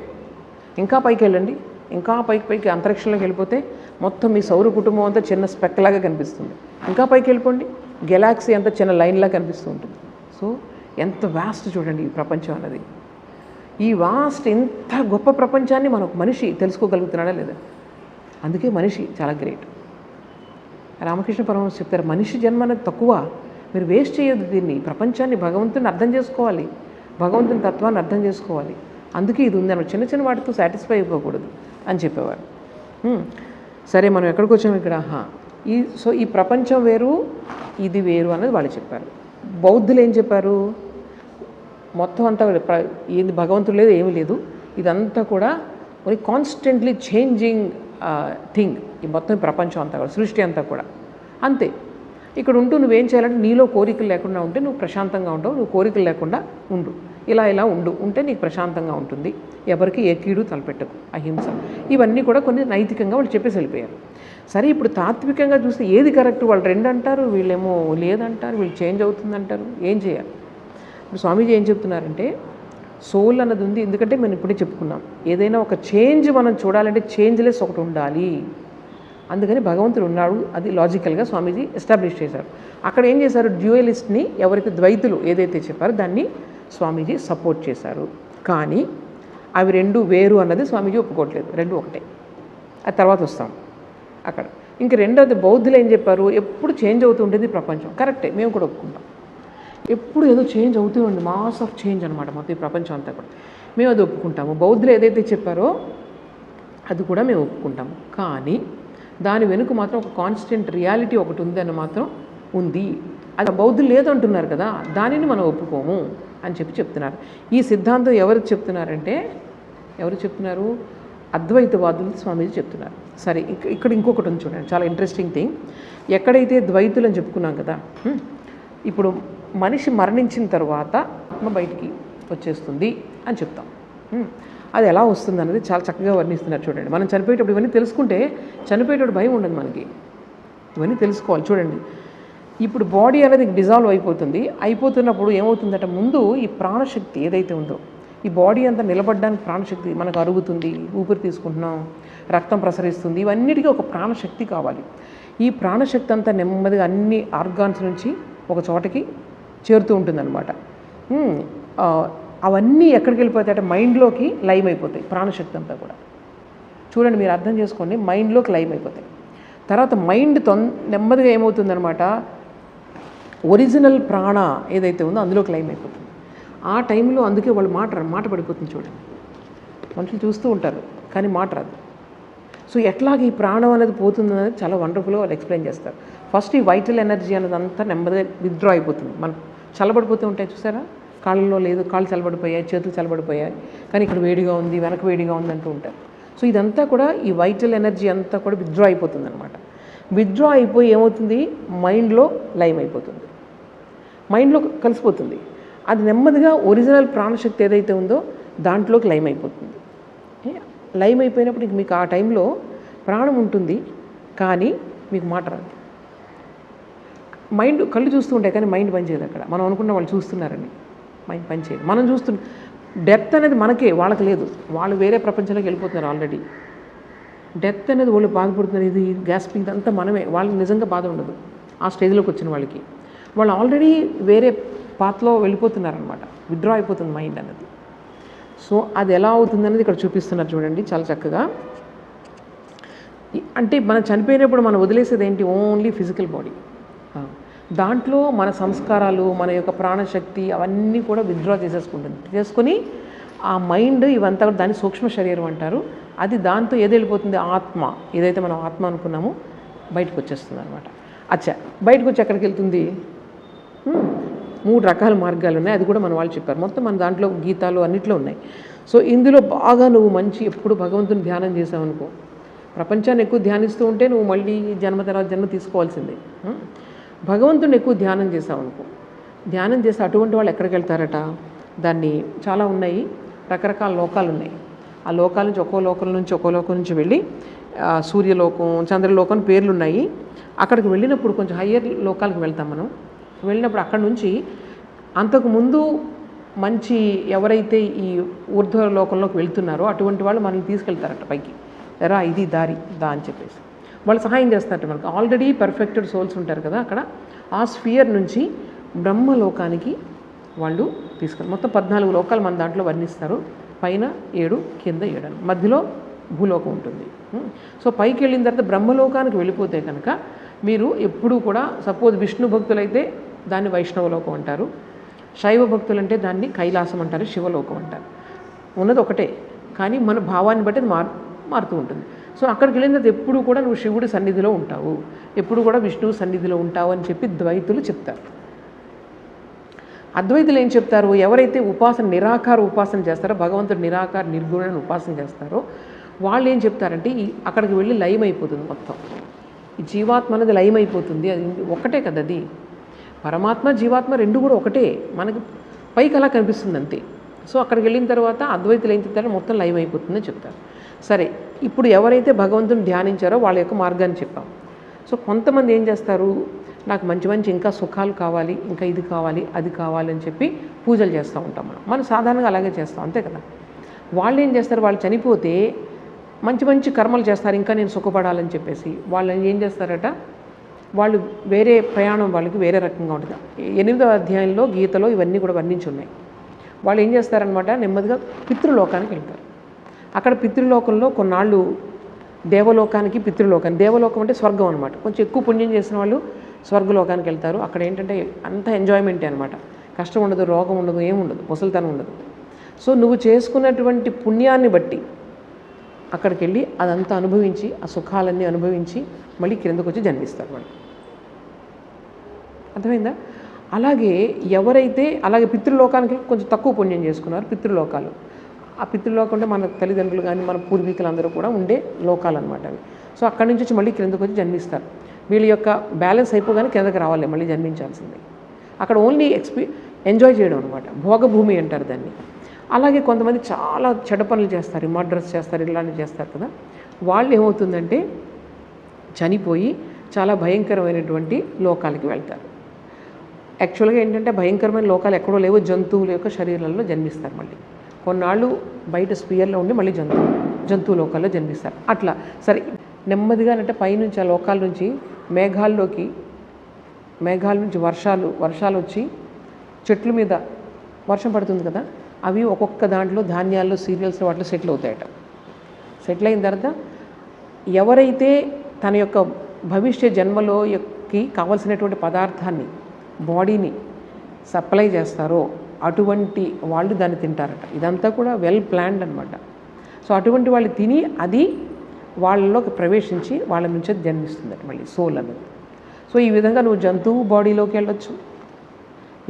ఇంకా పైకి వెళ్ళండి, ఇంకా పైకి అంతరిక్షంలోకి వెళ్ళిపోతే మొత్తం మీ సౌర కుటుంబం అంతా చిన్న స్పెక్ లాగా కనిపిస్తుంది. ఇంకా పైకి వెళ్ళిపోండి, గెలాక్సీ అంతా చిన్న లైన్లా కనిపిస్తూ ఉంటుంది. సో ఎంత వాస్ట్ చూడండి ఈ ప్రపంచం అన్నది. ఈ వాస్ట్ ఇంత గొప్ప ప్రపంచాన్ని మనకు మనిషి తెలుసుకోగలుగుతున్నాడా లేదా? అందుకే మనిషి చాలా గ్రేట్. రామకృష్ణ పరమహంస చెప్తారు, మనిషి జన్మ అనేది తక్కువ, మీరు వేస్ట్ చేయొద్దు దీన్ని. ప్రపంచాన్ని, భగవంతుని అర్థం చేసుకోవాలి, భగవంతుని తత్వాన్ని అర్థం చేసుకోవాలి. అందుకే ఇది ఉంది అన్నమాట. చిన్న చిన్న వాటితో సాటిస్ఫై అయిపోకూడదు అని చెప్పేవారు. సరే, మనం ఎక్కడికి వచ్చాము ఇక్కడ? ఈ ప్రపంచం వేరు, ఇది వేరు అన్నది వాళ్ళు చెప్పారు. బౌద్ధులు ఏం చెప్పారు? మొత్తం అంతా ఏంది, భగవంతుడు లేదు, ఏమీ లేదు, ఇదంతా కూడా ఒక కాన్స్టెంట్లీ చేంజింగ్ థింగ్. ఈ మొత్తం ప్రపంచం అంతా కూడా, సృష్టి అంతా కూడా అంతే. ఇక్కడ ఉంటూ నువ్వేం చేయాలంటే, నీలో కోరికలు లేకుండా ఉంటే నువ్వు ప్రశాంతంగా ఉంటావు. నువ్వు కోరికలు లేకుండా ఉండు, ఇలా ఉంటే నీకు ప్రశాంతంగా ఉంటుంది. ఎవరికి ఏ కీడు తలపెట్టకు, అహింస, ఇవన్నీ కూడా కొన్ని నైతికంగా వాళ్ళు చెప్పేసి వెళ్ళిపోయారు. సరే, ఇప్పుడు తాత్వికంగా చూస్తే ఏది కరెక్ట్? వాళ్ళు 2 అంటారు, వీళ్ళేమో లేదంటారు, వీళ్ళు చేంజ్ అవుతుందంటారు. ఏం చేయాలి? ఇప్పుడు స్వామీజీ ఏం చెప్తున్నారంటే, సోల్ అన్నది ఉంది. ఎందుకంటే మనం ఇప్పుడే చెప్పుకున్నాం, ఏదైనా ఒక చేంజ్ మనం చూడాలంటే చేంజ్లెస్ ఒకటి ఉండాలి. అందుకని భగవంతుడు ఉన్నాడు, అది లాజికల్గా స్వామీజీ ఎస్టాబ్లిష్ చేశారు. అక్కడ ఏం చేశారు? డ్యూయలిస్ట్ని, ఎవరైతే ద్వైతులు ఏదైతే చెప్పారో దాన్ని స్వామీజీ సపోర్ట్ చేశారు. కానీ అవి 2 వేరు అన్నది స్వామీజీ ఒప్పుకోవట్లేదు. 2 ఒకటే. అది తర్వాత వస్తాం అక్కడ. ఇంక రెండవది, బౌద్ధులు ఏం చెప్పారు? ఎప్పుడు చేంజ్ అవుతూ ఉంటుంది ప్రపంచం. కరెక్టే, మేము కూడా ఒప్పుకుంటాం. ఎప్పుడు ఏదో చేంజ్ అవుతూ ఉంది, మాస్ ఆఫ్ చేంజ్ అనమాట మొత్తం ఈ ప్రపంచం అంతా కూడా. మేము అది ఒప్పుకుంటాము. బౌద్ధులు ఏదైతే చెప్పారో అది కూడా మేము ఒప్పుకుంటాము. కానీ దాని వెనుక మాత్రం ఒక కాన్స్టెంట్ రియాలిటీ ఒకటి ఉంది అని మాత్రం ఉంది. అది బౌద్ధులు లేదంటున్నారు కదా, దానిని మనం ఒప్పుకోము అని చెప్తున్నారు. ఈ సిద్ధాంతం ఎవరు చెప్తున్నారంటే, ఎవరు చెప్తున్నారు? అద్వైతవాదులు స్వామీజీ చెప్తున్నారు. సరే, ఇక్కడ ఇంకొకటి ఉంది చూడండి, చాలా ఇంట్రెస్టింగ్ థింగ్. ఎక్కడైతే ద్వైతులు అని చెప్పుకున్నాం కదా, ఇప్పుడు మనిషి మరణించిన తర్వాత ఆత్మ బయటికి వచ్చేస్తుంది అని చెప్తాం. అది ఎలా వస్తుంది అన్నది చాలా చక్కగా వర్ణిస్తున్నారు చూడండి. మనం చనిపోయేటప్పుడు ఇవన్నీ తెలుసుకుంటే చనిపోయేటప్పుడు భయం ఉండదు మనకి. ఇవన్నీ తెలుసుకోవాలి చూడండి. ఇప్పుడు బాడీ అనేది డిజాల్వ్ అయిపోతున్నప్పుడు ఏమవుతుందంటే, ముందు ఈ ప్రాణశక్తి ఏదైతే ఉందో, ఈ బాడీ అంతా నిలబడడానికి ప్రాణశక్తి మనకు అరుగుతుంది, ఊపిరి తీసుకుంటున్నాం, రక్తం ప్రసరిస్తుంది, ఇవన్నిటికీ ఒక ప్రాణశక్తి కావాలి. ఈ ప్రాణశక్తి అంతా నెమ్మదిగా అన్ని ఆర్గాన్స్ నుంచి ఒక చోటకి చేరుతూ ఉంటుందన్నమాట. అవన్నీ ఎక్కడికి వెళ్ళిపోతాయి అంటే మైండ్లోకి లైవ్ అయిపోతాయి. ప్రాణశక్తి అంతా కూడా చూడండి, మీరు అర్థం చేసుకోండి, మైండ్లోకి లైవ్ అయిపోతాయి. తర్వాత మైండ్ నెమ్మదిగా ఏమవుతుందన్నమాట, ఒరిజినల్ ప్రాణ ఏదైతే ఉందో అందులోకి లైవ్ అయిపోతుంది. ఆ టైంలో అందుకే వాళ్ళు మాట పడిపోతుంది చూడండి. మనుషులు చూస్తూ ఉంటారు కానీ మాట రాదు. సో ఎట్లాగ ఈ ప్రాణం అనేది పోతుంది అనేది చాలా వండర్ఫుల్గా వాళ్ళు ఎక్స్ప్లెయిన్ చేస్తారు. ఫస్ట్ ఈ వైటల్ ఎనర్జీ అనేది అంతా నెమ్మదిగా విత్డ్రా అయిపోతుంది. మనం చల్లబడిపోతూ ఉంటాయి చూసారా, కాళ్ళలో లేదు, కాళ్ళు చల్లబడిపోయాయి, చేతులు చల్లబడిపోయాయి, కానీ ఇక్కడ వేడిగా ఉంది, వెనక వేడిగా ఉంది అంటూ ఉంటారు. సో ఇదంతా కూడా ఈ వైటల్ ఎనర్జీ అంతా కూడా విత్డ్రా అయిపోతుంది అనమాట. విత్డ్రా అయిపోయి ఏమవుతుంది, మైండ్లో లైవ్ అయిపోతుంది, మైండ్లో కలిసిపోతుంది. అది నెమ్మదిగా ఒరిజినల్ ప్రాణశక్తి ఏదైతే ఉందో దాంట్లోకి లైవ్ అయిపోతుంది. లైవ్ అయిపోయినప్పుడు మీకు ఆ టైంలో ప్రాణం ఉంటుంది కానీ మీకు మాట రాదు. మైండ్ కళ్ళు చూస్తూ ఉంటాయి కానీ మైండ్ పనిచేయదు. అక్కడ మనం అనుకున్న వాళ్ళు చూస్తున్నారని మైండ్ పనిచేయదు. మనం చూస్తున్న డెత్ అనేది మనకే, వాళ్ళకి లేదు. వాళ్ళు వేరే ప్రపంచంలోకి వెళ్ళిపోతున్నారు ఆల్రెడీ. డెత్ అనేది వాళ్ళు బాధపడుతున్నారు, ఇది గ్యాస్పింగ్ అంతా మనమే. వాళ్ళకి నిజంగా బాధ ఉండదు ఆ స్టేజ్లోకి వచ్చిన వాళ్ళకి. వాళ్ళు ఆల్రెడీ వేరే పాత్లో వెళ్ళిపోతున్నారనమాట, విత్డ్రా అయిపోతుంది మైండ్ అన్నది. సో అది ఎలా అవుతుంది అనేది ఇక్కడ చూపిస్తున్నారు చూడండి చాలా చక్కగా. అంటే మనం చనిపోయినప్పుడు మనం వదిలేసేది ఏంటి, ఓన్లీ ఫిజికల్ బాడీ. దాంట్లో మన సంస్కారాలు, మన యొక్క ప్రాణశక్తి అవన్నీ కూడా విత్డ్రా చేసుకుని ఆ మైండ్ ఇవంతా కూడా దాన్ని సూక్ష్మ శరీరం అంటారు. అది దాంతో ఏది వెళ్ళిపోతుంది, ఆత్మ ఏదైతే మనం ఆత్మ అనుకున్నామో బయటకు వచ్చేస్తుంది అనమాట. అచ్చా, బయటకు వచ్చి ఎక్కడికి వెళ్తుంది? 3 రకాల మార్గాలు ఉన్నాయి, అది కూడా మన వాళ్ళు చెప్పారు. మొత్తం మన దాంట్లో గీతాలు అన్నిట్లో ఉన్నాయి. సో ఇందులో బాగా నువ్వు మంచి ఎప్పుడు భగవంతుని ధ్యానం చేసావు అనుకో, ప్రపంచాన్ని ఎక్కువ ధ్యానిస్తూ ఉంటే నువ్వు మళ్ళీ జన్మ తర్వాత జన్మ తీసుకోవాల్సిందే. భగవంతుని ఎక్కువ ధ్యానం చేసావు అనుకో, ధ్యానం చేస్తే అటువంటి వాళ్ళు ఎక్కడికి వెళ్తారట, దాన్ని చాలా ఉన్నాయి, రకరకాల లోకాలు ఉన్నాయి. ఆ లోకాల నుంచి ఒక్కో లోకం నుంచి వెళ్ళి సూర్యలోకం, చంద్రలోకం పేర్లు ఉన్నాయి. అక్కడికి వెళ్ళినప్పుడు కొంచెం హయ్యర్ లోకాలకు వెళ్తాం మనం. వెళ్ళినప్పుడు అక్కడ నుంచి అంతకుముందు మంచి ఎవరైతే ఈ ఊర్ధ్వ లోకంలోకి వెళ్తున్నారో అటువంటి వాళ్ళు మనల్ని తీసుకెళ్తారట పైకి, ఎరా ఇది దారి దా అని చెప్పేసి వాళ్ళు సహాయం చేస్తారట మనకు. ఆల్రెడీ పర్ఫెక్టెడ్ సోల్స్ ఉంటారు కదా అక్కడ, ఆ స్ఫియర్ నుంచి బ్రహ్మలోకానికి వాళ్ళు తీసుకెళ్ళి మొత్తం 14 లోకాలు మన దాంట్లో వర్ణిస్తారు. పైన 7, కింద 7, మధ్యలో భూలోకం ఉంటుంది. సో పైకి వెళ్ళిన తర్వాత బ్రహ్మలోకానికి వెళ్ళిపోతే కనుక మీరు ఎప్పుడూ కూడా, సపోజ్ విష్ణు భక్తులైతే దాన్ని వైష్ణవలోకం అంటారు. శైవ భక్తులు అంటే దాన్ని కైలాసం అంటారు, శివలోకం అంటారు. ఉన్నది ఒకటే, కానీ మన భావాన్ని బట్టి అది మారుతూ ఉంటుంది. సో అక్కడికి వెళ్ళిన తర్వాత ఎప్పుడు కూడా నువ్వు శివుడి సన్నిధిలో ఉంటావు, ఎప్పుడు కూడా విష్ణువు సన్నిధిలో ఉంటావు అని చెప్పి ద్వైతులు చెప్తారు. అద్వైతులు ఏం చెప్తారు, ఎవరైతే ఉపాసన నిరాకార ఉపాసన చేస్తారో, భగవంతుడు నిరాకార నిర్గుణ ఉపాసన చేస్తారో వాళ్ళు ఏం చెప్తారంటే అక్కడికి వెళ్ళి లయం అయిపోతుంది మొత్తం. ఈ జీవాత్మ అనేది లయం అయిపోతుంది. అది ఒకటే కదా, అది పరమాత్మ జీవాత్మ రెండు కూడా ఒకటే, మనకి పైకి అలా కనిపిస్తుంది అంతే. సో అక్కడికి వెళ్ళిన తర్వాత అద్వైతులు ఏం చెప్తారో మొత్తం లయం అయిపోతుందని చెప్తారు. సరే, ఇప్పుడు ఎవరైతే భగవంతుని ధ్యానించారో వాళ్ళ యొక్క మార్గాన్ని చెప్పాం. సో కొంతమంది ఏం చేస్తారు, నాకు మంచి మంచి ఇంకా సుఖాలు కావాలి, ఇంకా ఇది కావాలి అది కావాలి అని చెప్పి పూజలు చేస్తూ ఉంటాం. మనం సాధారణంగా అలాగే చేస్తాం, అంతే కదా. వాళ్ళు ఏం చేస్తారు, వాళ్ళు చనిపోతే మంచి మంచి కర్మలు చేస్తారు, ఇంకా నేను సుఖపడాలని చెప్పేసి. వాళ్ళు ఏం చేస్తారట, వాళ్ళు వేరే ప్రయాణం వాళ్ళకి వేరే రకంగా ఉంటుంది. 8వ అధ్యాయంలో గీతలో ఇవన్నీ కూడా వర్ణించి ఉన్నాయి. వాళ్ళు ఏం చేస్తారనమాట, నెమ్మదిగా పితృలోకానికి వెళ్తారు. అక్కడ పితృలోకంలో కొన్నాళ్ళు దేవలోకానికి పితృలోకానికి, దేవలోకం అంటే స్వర్గం అనమాట. కొంచెం ఎక్కువ పుణ్యం చేసిన వాళ్ళు స్వర్గలోకానికి వెళ్తారు. అక్కడ ఏంటంటే అంత ఎంజాయ్మెంటే అనమాట, కష్టం ఉండదు, రోగం ఉండదు, ఏముండదు, ముసలితనం ఉండదు. సో నువ్వు చేసుకున్నటువంటి పుణ్యాన్ని బట్టి అక్కడికి వెళ్ళి అదంతా అనుభవించి, ఆ సుఖాలన్నీ అనుభవించి మళ్ళీ కిందకు వచ్చి జన్మిస్తారు వాళ్ళు. అర్థమైందా? అలాగే ఎవరైతే అలాగే పితృలోకానికి కొంచెం తక్కువ పుణ్యం చేసుకున్నారు, పితృలోకాలు, ఆ పితృలోకం అంటే మన తల్లిదండ్రులు కానీ మన పూర్వీకులందరూ కూడా ఉండే లోకాలు అనమాట అవి. సో అక్కడి నుంచి వచ్చి మళ్ళీ కిందకు వచ్చి జన్మిస్తారు. వీళ్ళ యొక్క బ్యాలెన్స్ అయిపోగానే కిందకి రావాలి, మళ్ళీ జన్మించాల్సిందే. అక్కడ ఓన్లీ ఎంజాయ్ చేయడం అనమాట, భోగభూమి అంటారు దాన్ని. అలాగే కొంతమంది చాలా చెడ్డ పనులు చేస్తారు, మర్డర్స్ చేస్తారు, ఇలాంటివి చేస్తారు కదా. వాళ్ళు ఏమవుతుందంటే చనిపోయి చాలా భయంకరమైనటువంటి లోకాలకి వెళ్తారు. యాక్చువల్గా ఏంటంటే భయంకరమైన లోకాలు ఎక్కడో లేవో, జంతువుల యొక్క శరీరాల్లో జన్మిస్తారు. మళ్ళీ కొన్నాళ్ళు బయట స్పియర్లో ఉండి మళ్ళీ జంతువు లోకాల్లో జన్మిస్తారు. అట్లా సరే, నెమ్మదిగా అంటే పైనుంచి ఆ లోకాల నుంచి మేఘాల నుంచి వర్షాలు వచ్చి చెట్ల మీద వర్షం పడుతుంది కదా, అవి ఒక్కొక్క దాంట్లో ధాన్యాల్లో, సీరియల్స్లో వాటిలో సెటిల్ అవుతాయట. సెటిల్ అయిన తర్వాత ఎవరైతే తన యొక్క భవిష్య జన్మలోకి కావలసినటువంటి పదార్థాన్ని, బాడీని సప్లై చేస్తారో అటువంటి వాళ్ళు దాన్ని తింటారట. ఇదంతా కూడా వెల్ ప్లాన్డ్ అనమాట. సో అటువంటి వాళ్ళు తిని అది వాళ్ళలోకి ప్రవేశించి వాళ్ళ నుంచి జన్మిస్తుందట మళ్ళీ సోల్ అనేది. సో ఈ విధంగా నువ్వు జంతువు బాడీలోకి వెళ్ళొచ్చు,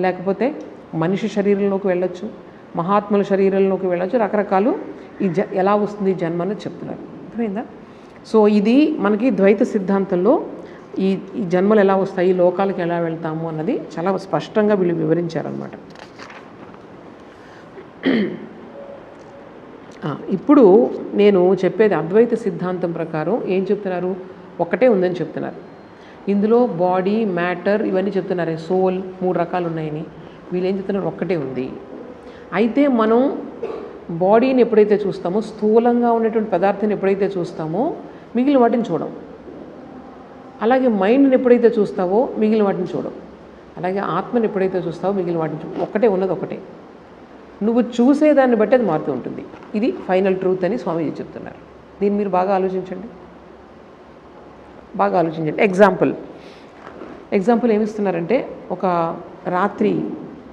లేకపోతే మనిషి శరీరంలోకి వెళ్ళొచ్చు, మహాత్ముల శరీరంలోకి వెళ్ళొచ్చు. రకరకాలు ఎలా వస్తుంది జన్మ అని చెప్తున్నారు. అర్థమైందా? సో ఇది మనకి ద్వైత సిద్ధాంతంలో ఈ జన్మలు ఎలా వస్తాయి, లోకాలకు ఎలా వెళ్తాము అన్నది చాలా స్పష్టంగా వీళ్ళు వివరించారనమాట. ఇప్పుడు నేను చెప్పేది అద్వైత సిద్ధాంతం ప్రకారం ఏం చెప్తున్నారు, ఒకటే ఉందని చెప్తున్నారు. ఇందులో బాడీ, మ్యాటర్ ఇవన్నీ చెప్తున్నారు, సోల్ 3 రకాలు ఉన్నాయని. వీళ్ళు ఏం చెప్తున్నారు, ఒక్కటే ఉంది. అయితే మనం బాడీని ఎప్పుడైతే చూస్తామో, స్థూలంగా ఉన్నటువంటి పదార్థాన్ని ఎప్పుడైతే చూస్తామో మిగిలిన వాటిని చూడం. అలాగే మైండ్ని ఎప్పుడైతే చూస్తావో మిగిలిన వాటిని చూడవు. అలాగే ఆత్మని ఎప్పుడైతే చూస్తావో మిగిలిన వాటిని చూడవు. ఒకటే ఉన్నది ఒకటే. నువ్వు చూసేదాన్ని బట్టి అది మారుతూ ఉంటుంది. ఇది ఫైనల్ ట్రూత్ అని స్వామీజీ చెప్తున్నారు. దీన్ని మీరు బాగా ఆలోచించండి. ఎగ్జాంపుల్ ఏమిస్తున్నారంటే, ఒక రాత్రి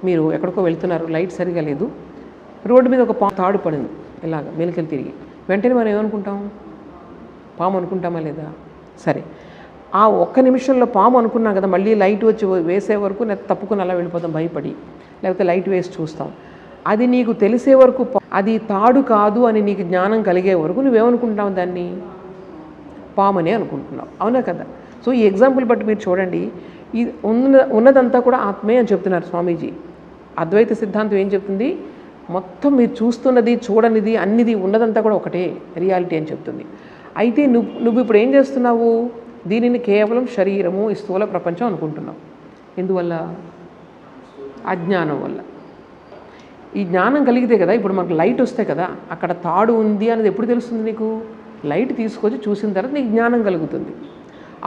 మీరు ఎక్కడికో వెళ్తున్నారు, లైట్ సరిగా లేదు, రోడ్డు మీద ఒక తాడు పడింది, ఇలాగ మెలికలు తిరిగి. వెంటనే మనం ఏమనుకుంటాం, పాము అనుకుంటామా లేదా? సరే, ఆ ఒక్క నిమిషంలో పాము అనుకున్నాం కదా, మళ్ళీ లైట్ వచ్చి వేసే వరకు తప్పుకుని అలా వెళ్ళిపోతాం భయపడి, లేకపోతే లైట్ వేసి చూస్తాం. అది నీకు తెలిసే వరకు, అది తాడు కాదు అని నీకు జ్ఞానం కలిగే వరకు నువ్వేమనుకుంటావు, దాన్ని పామనే అనుకుంటున్నావు. అవునా కదా? సో ఈ ఎగ్జాంపుల్ బట్టి మీరు చూడండి, ఈ ఉన్నదంతా కూడా ఆత్మే అని చెప్తున్నారు స్వామీజీ. అద్వైత సిద్ధాంతం ఏం చెప్తుంది, మొత్తం మీరు చూస్తున్నది, చూడనిది, అన్నిది ఉన్నదంతా కూడా ఒకటే రియాలిటీ అని చెప్తుంది. అయితే నువ్వు ఇప్పుడు ఏం చేస్తున్నావు, దీనిని కేవలం శరీరము, ఈ స్థూల ప్రపంచం అనుకుంటున్నావు. ఎందువల్ల? అజ్ఞానం వల్ల. ఈ జ్ఞానం కలిగితే కదా ఇప్పుడు మనకు లైట్ వస్తే కదా, అక్కడ తాడు ఉంది అనేది ఎప్పుడు తెలుస్తుంది నీకు? లైట్ తీసుకొచ్చి చూసిన తర్వాత నీకు జ్ఞానం కలుగుతుంది.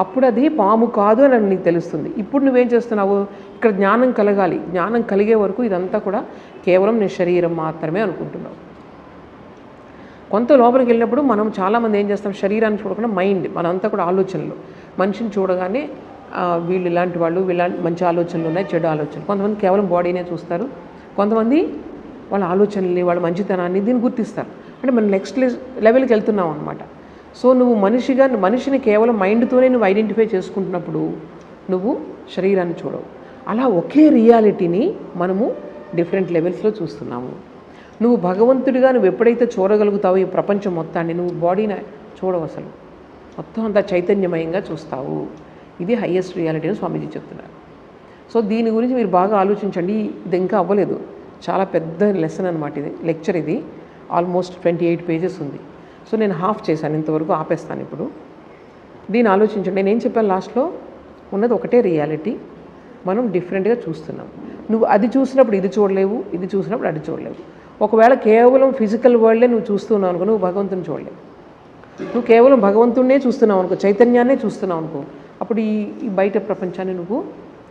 అప్పుడు అది పాము కాదు అని నీకు తెలుస్తుంది. ఇప్పుడు నువ్వేం చేస్తున్నావు, ఇక్కడ జ్ఞానం కలగాలి, జ్ఞానం కలిగే వరకు ఇదంతా కూడా కేవలం నీ శరీరం మాత్రమే అనుకుంటున్నావు. కొంత లోపలికి వెళ్ళినప్పుడు మనం చాలామంది ఏం చేస్తాం, శరీరాన్ని చూడకుండా మైండ్, మనంతా కూడా ఆలోచనలు, మనిషిని చూడగానే వీళ్ళు ఇలాంటి వాళ్ళు, మంచి ఆలోచనలు ఉన్నాయి, చెడు ఆలోచనలు. కొంతమంది కేవలం బాడీనే చూస్తారు, కొంతమంది వాళ్ళ ఆలోచనల్ని, వాళ్ళ మంచితనాన్ని దీన్ని గుర్తిస్తారు. అంటే మనం నెక్స్ట్ లెవెల్కి వెళ్తున్నాం అనమాట. సో నువ్వు మనిషిని కేవలం మైండ్తోనే నువ్వు ఐడెంటిఫై చేసుకుంటున్నప్పుడు నువ్వు శరీరాన్ని చూడవు. అలా ఒకే రియాలిటీని మనము డిఫరెంట్ లెవెల్స్లో చూస్తున్నాము. నువ్వు భగవంతుడిగా నువ్వు ఎప్పుడైతే చూడగలుగుతావో ఈ ప్రపంచం మొత్తాన్ని, నువ్వు బాడీని చూడవు, అసలు మొత్తం అంతా చైతన్యమయంగా చూస్తావు. ఇది హయ్యెస్ట్ రియాలిటీ అని స్వామీజీ చెప్తున్నారు. సో దీని గురించి మీరు బాగా ఆలోచించండి. ఇది ఇంకా అవ్వలేదు, చాలా పెద్ద లెసన్ అనమాట ఇది, లెక్చర్ ఇది. ఆల్మోస్ట్ 28 పేజెస్ ఉంది. సో నేను హాఫ్ చేశాను, ఇంతవరకు ఆపేస్తాను ఇప్పుడు. దీన్ని ఆలోచించండి. నేను ఏం చెప్పాను లాస్ట్లో, ఉన్నది ఒకటే రియాలిటీ, మనం డిఫరెంట్గా చూస్తున్నాం. నువ్వు అది చూసినప్పుడు ఇది చూడలేవు, ఇది చూసినప్పుడు అది చూడలేవు. ఒకవేళ కేవలం ఫిజికల్ వరల్డే నువ్వు చూస్తున్నావు అనుకో, నువ్వు భగవంతుని చూడలేవు. నువ్వు కేవలం భగవంతుడినే చూస్తున్నావు అనుకో, చైతన్యాన్నే చూస్తున్నావు అనుకో, అప్పుడు ఈ బయట ప్రపంచాన్ని నువ్వు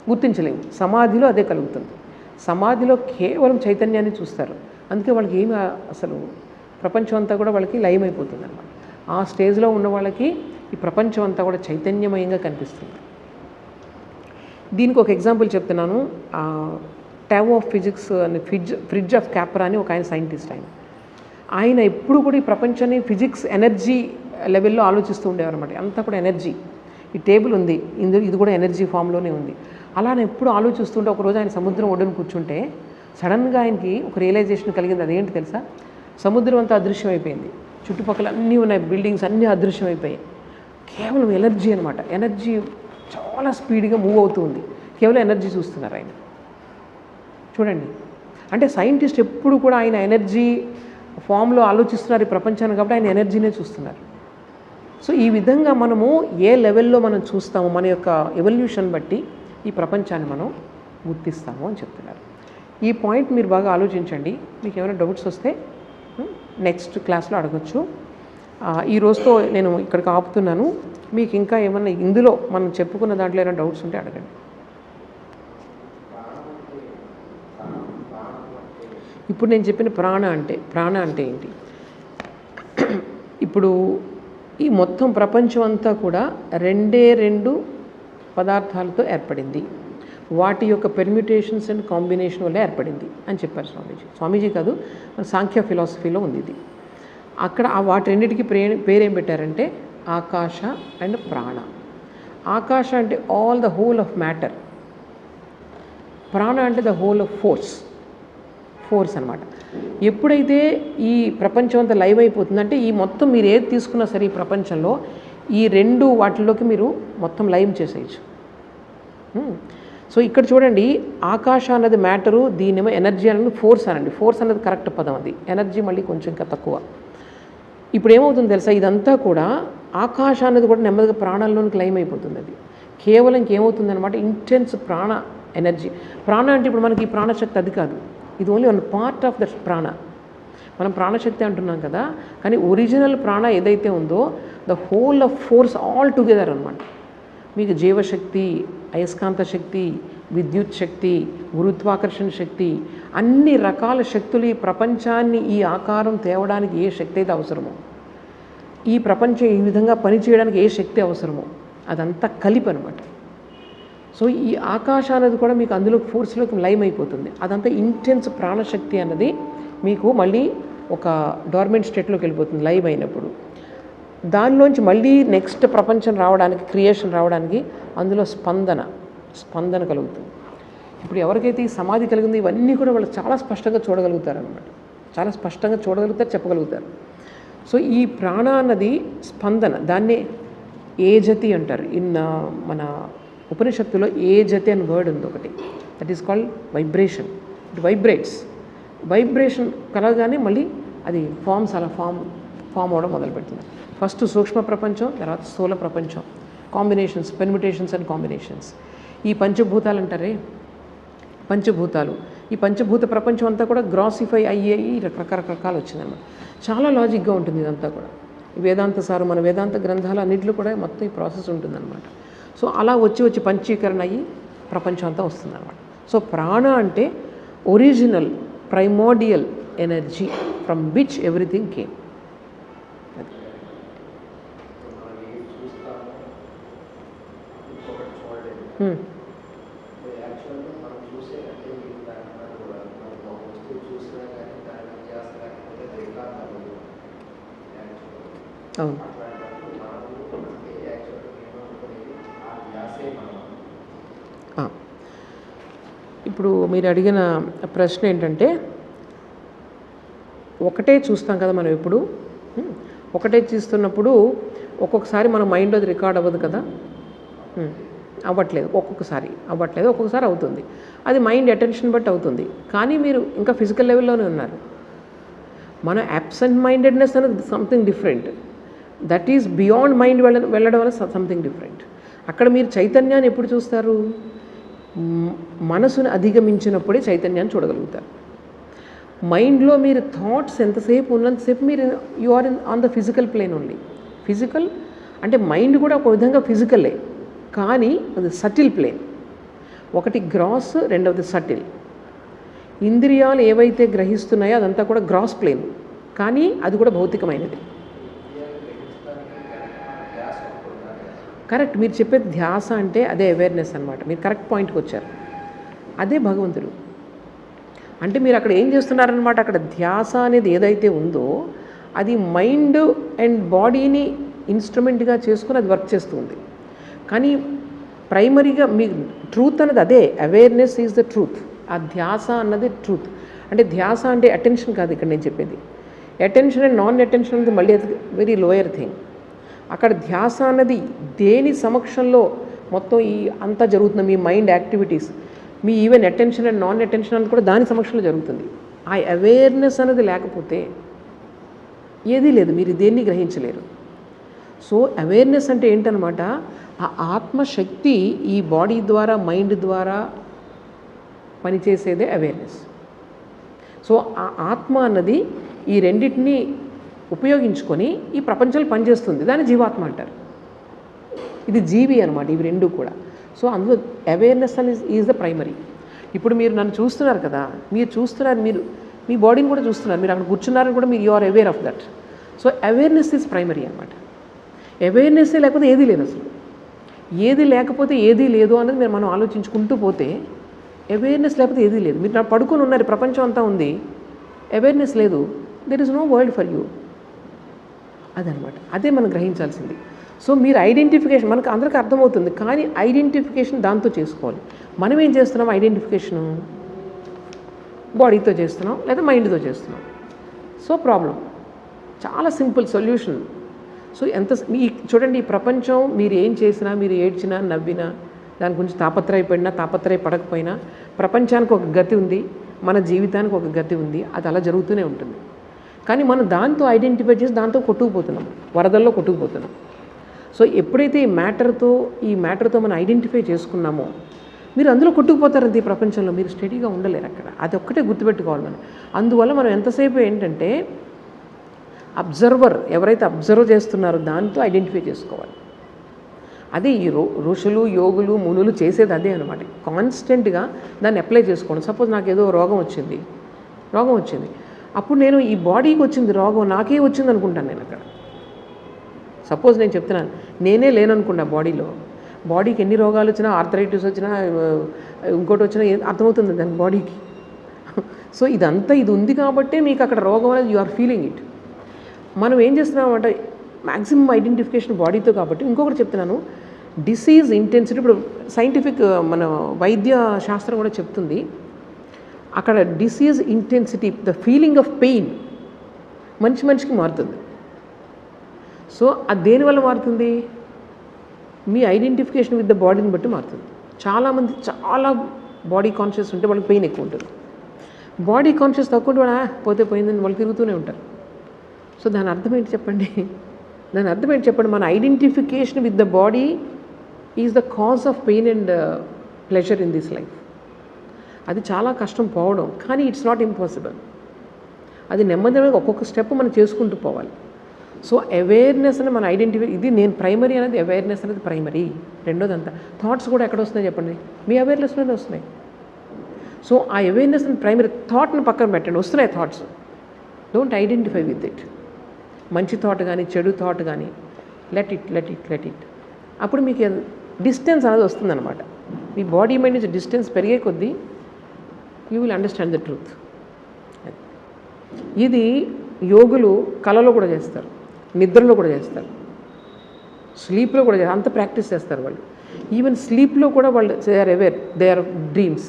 గుర్తించలేవు. సమాధిలో అదే కలుగుతుంది. సమాధిలో కేవలం చైతన్యాన్ని చూస్తారు. అందుకే వాళ్ళకి ఏమి అసలు ప్రపంచం అంతా కూడా వాళ్ళకి లయమైపోతుంది అన్నమాట. ఆ స్టేజ్లో ఉన్న వాళ్ళకి ఈ ప్రపంచం అంతా కూడా చైతన్యమయంగా కనిపిస్తుంది. దీనికి ఒక ఎగ్జాంపుల్ చెప్తున్నాను. టావ్ ఆఫ్ ఫిజిక్స్ అని ఫ్రిడ్జ్ ఆఫ్ క్యాప్రా అని ఒక ఆయన సైంటిస్ట్. ఆయన ఎప్పుడు కూడా ఈ ప్రపంచాన్ని ఫిజిక్స్ ఎనర్జీ లెవెల్లో ఆలోచిస్తూ ఉండేవారు అనమాట. అంతా కూడా ఎనర్జీ. ఈ టేబుల్ ఉంది, ఇది కూడా ఎనర్జీ ఫామ్లోనే ఉంది. అలా నేను ఎప్పుడు ఆలోచిస్తుంటే ఒకరోజు ఆయన సముద్రం ఒడ్డున కూర్చుంటే సడన్గా ఆయనకి ఒక రియలైజేషన్ కలిగింది. అదేంటి తెలుసా? సముద్రం అంతా అదృశ్యం అయిపోయింది, చుట్టుపక్కల అన్నీ ఉన్నాయి, బిల్డింగ్స్ అన్నీ అదృశ్యం అయిపోయాయి. కేవలం ఎనర్జీ అనమాట. ఎనర్జీ చాలా స్పీడ్గా మూవ్ అవుతుంది. కేవలం ఎనర్జీ చూస్తున్నారు ఆయన. చూడండి, అంటే సైంటిస్ట్ ఎప్పుడు కూడా ఆయన ఎనర్జీ ఫామ్లో ఆలోచిస్తున్నారు ఈ ప్రపంచాన్ని, కాబట్టి ఆయన ఎనర్జీనే చూస్తున్నారు. సో ఈ విధంగా మనము ఏ లెవెల్లో మనం చూస్తామో మన యొక్క ఎవల్యూషన్ బట్టి ఈ ప్రపంచాన్ని మనం గుర్తిస్తాము అని చెప్తున్నారు. ఈ పాయింట్ మీరు బాగా ఆలోచించండి. మీకు ఏమైనా డౌట్స్ వస్తే నెక్స్ట్ క్లాస్లో అడగచ్చు. ఈ రోజుతో నేను ఇక్కడికి ఆపుతున్నాను. మీకు ఇంకా ఏమన్నా ఇందులో మనం చెప్పుకున్న దాంట్లో ఏమైనా డౌట్స్ ఉంటే అడగండి. ఇప్పుడు నేను చెప్పిన ప్రాణ అంటే ఏంటి? ఇప్పుడు ఈ మొత్తం ప్రపంచం అంతా కూడా రెండు పదార్థాలతో ఏర్పడింది. వాటి యొక్క పెర్మ్యుటేషన్స్ అండ్ కాంబినేషన్ వల్ల ఏర్పడింది అని చెప్పారు స్వామీజీ. స్వామీజీ కాదు, సాంఖ్య ఫిలాసఫీలో ఉంది ఇది. అక్కడ వాటి రెండింటికి పేరేం పెట్టారంటే ఆకాశ అండ్ ప్రాణ. ఆకాశ అంటే all the whole of matter, ప్రాణ అంటే ద హోల్ ఆఫ్ ఫోర్స్ అనమాట. ఎప్పుడైతే ఈ ప్రపంచం అంతా లైవ్ అయిపోతుందంటే ఈ మొత్తం మీరు ఏది తీసుకున్నా సరే ఈ ప్రపంచంలో ఈ రెండు వాటిల్లోకి మీరు మొత్తం లైవ్ చేసేయచ్చు. సో ఇక్కడ చూడండి, ఆకాశ అన్నది మ్యాటరు, దీనేమో ఎనర్జీ అన్నది ఫోర్స్ అనండి. ఫోర్స్ అన్నది కరెక్ట్ పదం, అది ఎనర్జీ మళ్ళీ కొంచెం ఇంకా తక్కువ. ఇప్పుడు ఏమవుతుంది తెలుసా, ఇదంతా కూడా ఆకాశ అన్నది కూడా నెమ్మదిగా ప్రాణాల్లోనికి లైవ్ అయిపోతుంది. అది కేవలం ఇంకేమవుతుంది అనమాట, ఇంటెన్స్ ప్రాణ ఎనర్జీ. ప్రాణ అంటే ఇప్పుడు మనకి ఈ ప్రాణశక్తి అది కాదు, ఇది only one part of that ప్రాణ. మనం ప్రాణశక్తి అంటున్నాం కదా, కానీ ఒరిజినల్ ప్రాణ ఏదైతే ఉందో the whole of force all together అనమాట. మీకు జీవశక్తి, అయస్కాంత శక్తి, విద్యుత్ శక్తి, గురుత్వాకర్షణ శక్తి, అన్ని రకాల శక్తులు ఈ ప్రపంచాన్ని ఈ ఆకారం తేవడానికి ఏ శక్తి అయితే అవసరమో, ఈ ప్రపంచం ఈ విధంగా పనిచేయడానికి ఏ శక్తి అవసరమో అదంతా కలిపి అనమాట. సో ఈ ఆకాశం అనేది కూడా మీకు అందులో ఫోర్స్లోకి లైవ్ అయిపోతుంది. అదంతా ఇంటెన్స్ ప్రాణశక్తి అన్నది మీకు మళ్ళీ ఒక డార్మెంట్ స్టేట్లోకి వెళ్ళిపోతుంది లైవ్ అయినప్పుడు. దానిలోంచి మళ్ళీ నెక్స్ట్ ప్రపంచం రావడానికి, క్రియేషన్ రావడానికి అందులో స్పందన కలుగుతుంది. ఇప్పుడు ఎవరికైతే ఈ సమాధి కలిగిందో ఇవన్నీ కూడా వాళ్ళు చాలా స్పష్టంగా చూడగలుగుతారు అనమాట. చాలా స్పష్టంగా చూడగలుగుతారు, చెప్పగలుగుతారు. సో ఈ ప్రాణ అన్నది స్పందన, దాన్నే ఏజతి అంటారు. మన ఉపనిషత్తులో ఏజతి అని వర్డ్ ఉంది ఒకటి, that is called vibration. It vibration కలగానే మళ్ళీ అది అలా ఫామ్ అవ్వడం మొదలుపెడుతుంది. ఫస్ట్ సూక్ష్మ ప్రపంచం, తర్వాత స్థూల ప్రపంచం, కాంబినేషన్స్, పెర్మ్యుటేషన్స్ అండ్ కాంబినేషన్స్. ఈ పంచభూతాలు అంటారే, పంచభూతాలు, ఈ పంచభూత ప్రపంచం అంతా కూడా గ్రాసిఫై అయ్యి రకరకాలు వచ్చిందన్నమాట. చాలా లాజిక్గా ఉంటుంది ఇదంతా కూడా. వేదాంత సారు, మన వేదాంత గ్రంథాలు అన్నింటిలో కూడా మొత్తం ఈ ప్రాసెస్ ఉంటుందన్నమాట. సో అలా వచ్చి పంచీకరణ అయ్యి ప్రపంచం అంతా వస్తుందన్నమాట. సో ప్రాణ అంటే original primordial energy from which everything came. యాక్చువల్గా మనం చూసే అంటే మీరు దాని కూడా మనం ఒక వస్తువు చూసినా కానీ దాని ధ్యాస లేకపోతే అది రికార్డ్ అవ్వదు యాక్చువల్గా. అవును. అట్లాంటప్పుడు మనము అంటే యాక్చువల్గా ఏమనుకునేది ఆ ధ్యాసే మనం. ఇప్పుడు మీరు అడిగిన ప్రశ్న ఏంటంటే, ఒకటే చూస్తాం కదా మనం ఎప్పుడు. ఒకటే చూస్తున్నప్పుడు ఒక్కొక్కసారి మన మైండ్లో అది రికార్డ్ అవ్వదు కదా. అవ్వట్లేదు, ఒక్కొక్కసారి అవ్వట్లేదు, ఒక్కొక్కసారి అవుతుంది. అది మైండ్ అటెన్షన్ బట్టి అవుతుంది. కానీ మీరు ఇంకా ఫిజికల్ లెవెల్లోనే ఉన్నారు. మన అబ్సెంట్ మైండెడ్నెస్ అనేది something different. That is beyond mind వెళ్ళడం అనేది సంథింగ్ డిఫరెంట్. అక్కడ మీరు చైతన్యాన్ని ఎప్పుడు చూస్తారు? మనసును అధిగమించినప్పుడే చైతన్యాన్ని చూడగలుగుతారు. మైండ్లో మీరు థాట్స్ ఎంతసేపు ఉన్నంతసేపు మీరు you are on the physical plane only. Physical అంటే మైండ్ కూడా ఒక విధంగా ఫిజికలే, కానీ అది సటిల్ ప్లేన్. ఒకటి గ్రాస్, రెండవది సటిల్. ఇంద్రియాలు ఏవైతే గ్రహిస్తున్నాయో అదంతా కూడా గ్రాస్ ప్లేన్, కానీ అది కూడా భౌతికమైనది. కరెక్ట్, మీరు చెప్పేది ధ్యాస అంటే అదే అవేర్నెస్ అనమాట. మీరు కరెక్ట్ పాయింట్కి వచ్చారు. అదే భగవంతుడు అంటే. మీరు అక్కడ ఏం చేస్తున్నారనమాట, అక్కడ ధ్యాస అనేది ఏదైతే ఉందో అది మైండ్ అండ్ బాడీని ఇన్స్ట్రుమెంట్గా చేసుకుని అది వర్క్ చేస్తుంది. కానీ ప్రైమరీగా మీ ట్రూత్ అన్నది అదే. Awareness is the truth. ఆ ధ్యాస అన్నది ట్రూత్. అంటే ధ్యాస అంటే అటెన్షన్ కాదు ఇక్కడ నేను చెప్పేది. అటెన్షన్ అండ్ నాన్ అటెన్షన్ అనేది మళ్ళీ అది వెరీ లోయర్ థింగ్. అక్కడ ధ్యాస అన్నది దేని సమక్షంలో మొత్తం ఈ అంతా జరుగుతుంది, మీ మైండ్ యాక్టివిటీస్, మీ even attention and non attention అనేది కూడా దాని సమక్షంలో జరుగుతుంది. ఆ అవేర్నెస్ అనేది లేకపోతే ఏదీ లేదు, మీరు దేన్ని గ్రహించలేరు. సో అవేర్నెస్ అంటే ఏంటనమాట, ఆ ఆత్మశక్తి ఈ బాడీ ద్వారా మైండ్ ద్వారా పనిచేసేదే అవేర్నెస్. సో ఆ ఆత్మ అన్నది ఈ రెండింటినీ ఉపయోగించుకొని ఈ ప్రపంచంలో పనిచేస్తుంది. దాన్ని జీవాత్మ అంటారు. ఇది జీవి అనమాట, ఇవి రెండు కూడా. సో అందులో అవేర్నెస్ అని ఈజ్ ద ప్రైమరీ. ఇప్పుడు మీరు నన్ను చూస్తున్నారు కదా, మీరు చూస్తున్నారు, మీరు మీ బాడీని కూడా చూస్తున్నారు, మీరు అక్కడ కూర్చున్నారని కూడా మీరు you are aware of that. So awareness is primary అనమాట. అవేర్నెస్ లేకపోతే ఏదీ లేదు అసలు. ఏది లేకపోతే ఏదీ లేదు అనేది మనం ఆలోచించుకుంటూ పోతే అవేర్నెస్ లేకపోతే ఏదీ లేదు. మీరు పడుకొని ఉన్నారు, ప్రపంచం అంతా ఉంది, అవేర్నెస్ లేదు, there is no world for you. అదనమాట, అదే మనం గ్రహించాల్సింది. సో మీరు ఐడెంటిఫికేషన్ మనకు అందరికీ అర్థమవుతుంది, కానీ ఐడెంటిఫికేషన్ దాంతో చేసుకోవాలి. మనం ఏం చేస్తున్నాం ఐడెంటిఫికేషను? బాడీతో చేస్తున్నాం లేదా మైండ్తో చేస్తున్నాం. సో ప్రాబ్లం చాలా సింపుల్ సొల్యూషన్. సో మీ చూడండి, ఈ ప్రపంచం మీరు ఏం చేసినా, మీరు ఏడ్చినా నవ్వినా, దాని గురించి తాపత్రయపడినా తాపత్రయపడకపోయినా ప్రపంచానికి ఒక గతి ఉంది, మన జీవితానికి ఒక గతి ఉంది. అది అలా జరుగుతూనే ఉంటుంది. కానీ మనం దాంతో ఐడెంటిఫై చేసి దాంతో కొట్టుకుపోతున్నాం, వరదల్లో కొట్టుకుపోతున్నాం. సో ఎప్పుడైతే ఈ మ్యాటర్తో మనం ఐడెంటిఫై చేసుకున్నామో మీరు అందులో కొట్టుకుపోతారంత. ఈ ప్రపంచంలో మీరు స్టడీగా ఉండలేరు అక్కడ. అది ఒక్కటే గుర్తుపెట్టుకోవాలి మనం. అందువల్ల మనం ఎంతసేపు ఏంటంటే అబ్జర్వర్, ఎవరైతే అబ్జర్వ్ చేస్తున్నారో దాంతో ఐడెంటిఫై చేసుకోవాలి. అదే ఈ ఋషులు, యోగులు, మునులు చేసేది అదే అనమాట. కాన్స్టెంట్గా దాన్ని అప్లై చేసుకోండి. సపోజ్ నాకు ఏదో రోగం వచ్చింది, అప్పుడు నేను ఈ బాడీకి వచ్చింది రోగం, నాకే వచ్చింది అనుకుంటాను నేను అక్కడ. సపోజ్ నేను చెప్తున్నాను, నేనే లేననుకున్నా బాడీకి ఎన్ని రోగాలు వచ్చినా, ఆర్థరైటిస్ వచ్చినా, ఇంకోటి వచ్చినా అర్థమవుతుంది దాని బాడీకి. సో ఇది ఉంది కాబట్టి మీకు అక్కడ రోగం అనేది యు ఆర్ ఫీలింగ్ ఇట్. మనం ఏం చేస్తున్నామంటే మ్యాక్సిమం ఐడెంటిఫికేషన్ బాడీతో. కాబట్టి ఇంకొకటి చెప్తున్నాను, డిసీజ్ ఇంటెన్సిటీ. ఇప్పుడు సైంటిఫిక్ మన వైద్య శాస్త్రం కూడా చెప్తుంది, అక్కడ disease intensity, the feeling of pain మనిషికి మారుతుంది. సో అది దేనివల్ల మారుతుంది? మీ ఐడెంటిఫికేషన్ విత్ ద బాడీని బట్టి మారుతుంది. చాలామంది చాలా బాడీ కాన్షియస్ ఉంటే వాళ్ళకి పెయిన్ ఎక్కువ ఉంటుంది. బాడీ కాన్షియస్ తక్కువ ఉంటే పోతే పోయిందని వాళ్ళు తిరుగుతూనే ఉంటారు. సో దాని అర్థం ఏంటి చెప్పండి? మన identification with the body is the cause of pain and pleasure in this life. అది చాలా కష్టం పోవడం, కానీ ఇట్స్ నాట్ ఇంపాసిబుల్. అది నెమ్మదిగా ఒక్కొక్క స్టెప్ మనం చేసుకుంటూ పోవాలి. సో అవేర్నెస్ అని మన ఐడెంటిఫై, ఇది నేను ప్రైమరీ అనేది, అవేర్నెస్ అనేది ప్రైమరీ. రెండోదంతా థాట్స్ కూడా ఎక్కడ వస్తున్నాయి చెప్పండి? మీ అవేర్నెస్లోనే వస్తున్నాయి. సో ఆ అవేర్నెస్ అని ప్రైమరీ. థాట్ని పక్కన పెట్టండి, వస్తున్నాయి thoughts, don't identify with it. మంచి థాట్ కానీ చెడు థాట్ కానీ లెట్ ఇట్. అప్పుడు మీకు డిస్టెన్స్ అనేది వస్తుందన్నమాట. మీ బాడీ మైండ్ నుంచి డిస్టెన్స్ పెరిగే కొద్దీ you will understand the truth. ఇది యోగులు కళలో కూడా చేస్తారు, నిద్రలో కూడా చేస్తారు, స్లీప్లో కూడా అంత ప్రాక్టీస్ చేస్తారు వాళ్ళు. ఈవెన్ స్లీప్లో కూడా వాళ్ళు they are aware, they are dreams,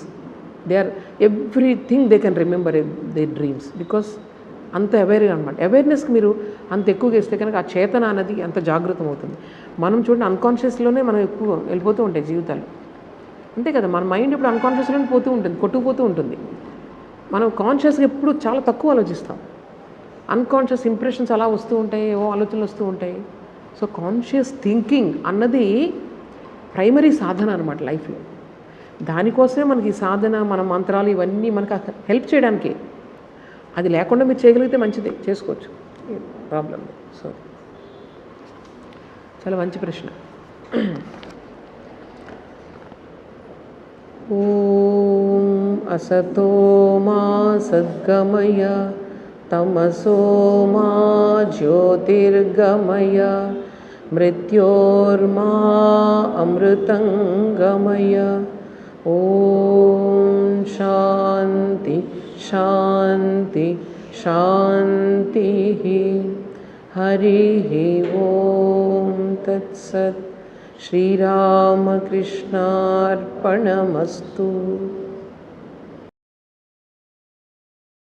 they are everything they can remember they dreams because అంత అవేర్గా అనమాట. అవేర్నెస్కి మీరు అంత ఎక్కువగా ఇస్తే కనుక ఆ చేతన అనేది అంత జాగృతం అవుతుంది. మనం చూడండి అన్కాన్షియస్లోనే మనం ఎక్కువ వెళ్ళిపోతూ ఉంటాయి జీవితాలు, అంతే కదా. మన మైండ్ ఇప్పుడు అన్కాన్షియస్లోనే పోతూ ఉంటుంది, కొట్టుకుపోతూ ఉంటుంది. మనం కాన్షియస్గా ఎప్పుడు చాలా తక్కువ ఆలోచిస్తాం. అన్కాన్షియస్ ఇంప్రెషన్స్ అలా వస్తూ ఉంటాయి, ఏవో ఆలోచనలు వస్తూ ఉంటాయి. సో కాన్షియస్ థింకింగ్ అన్నది ప్రైమరీ సాధన అనమాట లైఫ్లో. దానికోసమే మనకి ఈ సాధన, మన మంత్రాలు ఇవన్నీ మనకు హెల్ప్ చేయడానికి. అది లేకుండా మీరు చేయగలిగితే మంచిదే, చేసుకోవచ్చు, ప్రాబ్లం. సో చాలా మంచి ప్రశ్న. ఓం అసతో మా సద్గమయ తమసో మా జ్యోతిర్గమయ మృత్యోర్మా అమృతంగమయ. ఓం శాంతి శాంతి శాంతి. హరి ఓం తత్సత్. శ్రీరామకృష్ణార్పణమస్తు.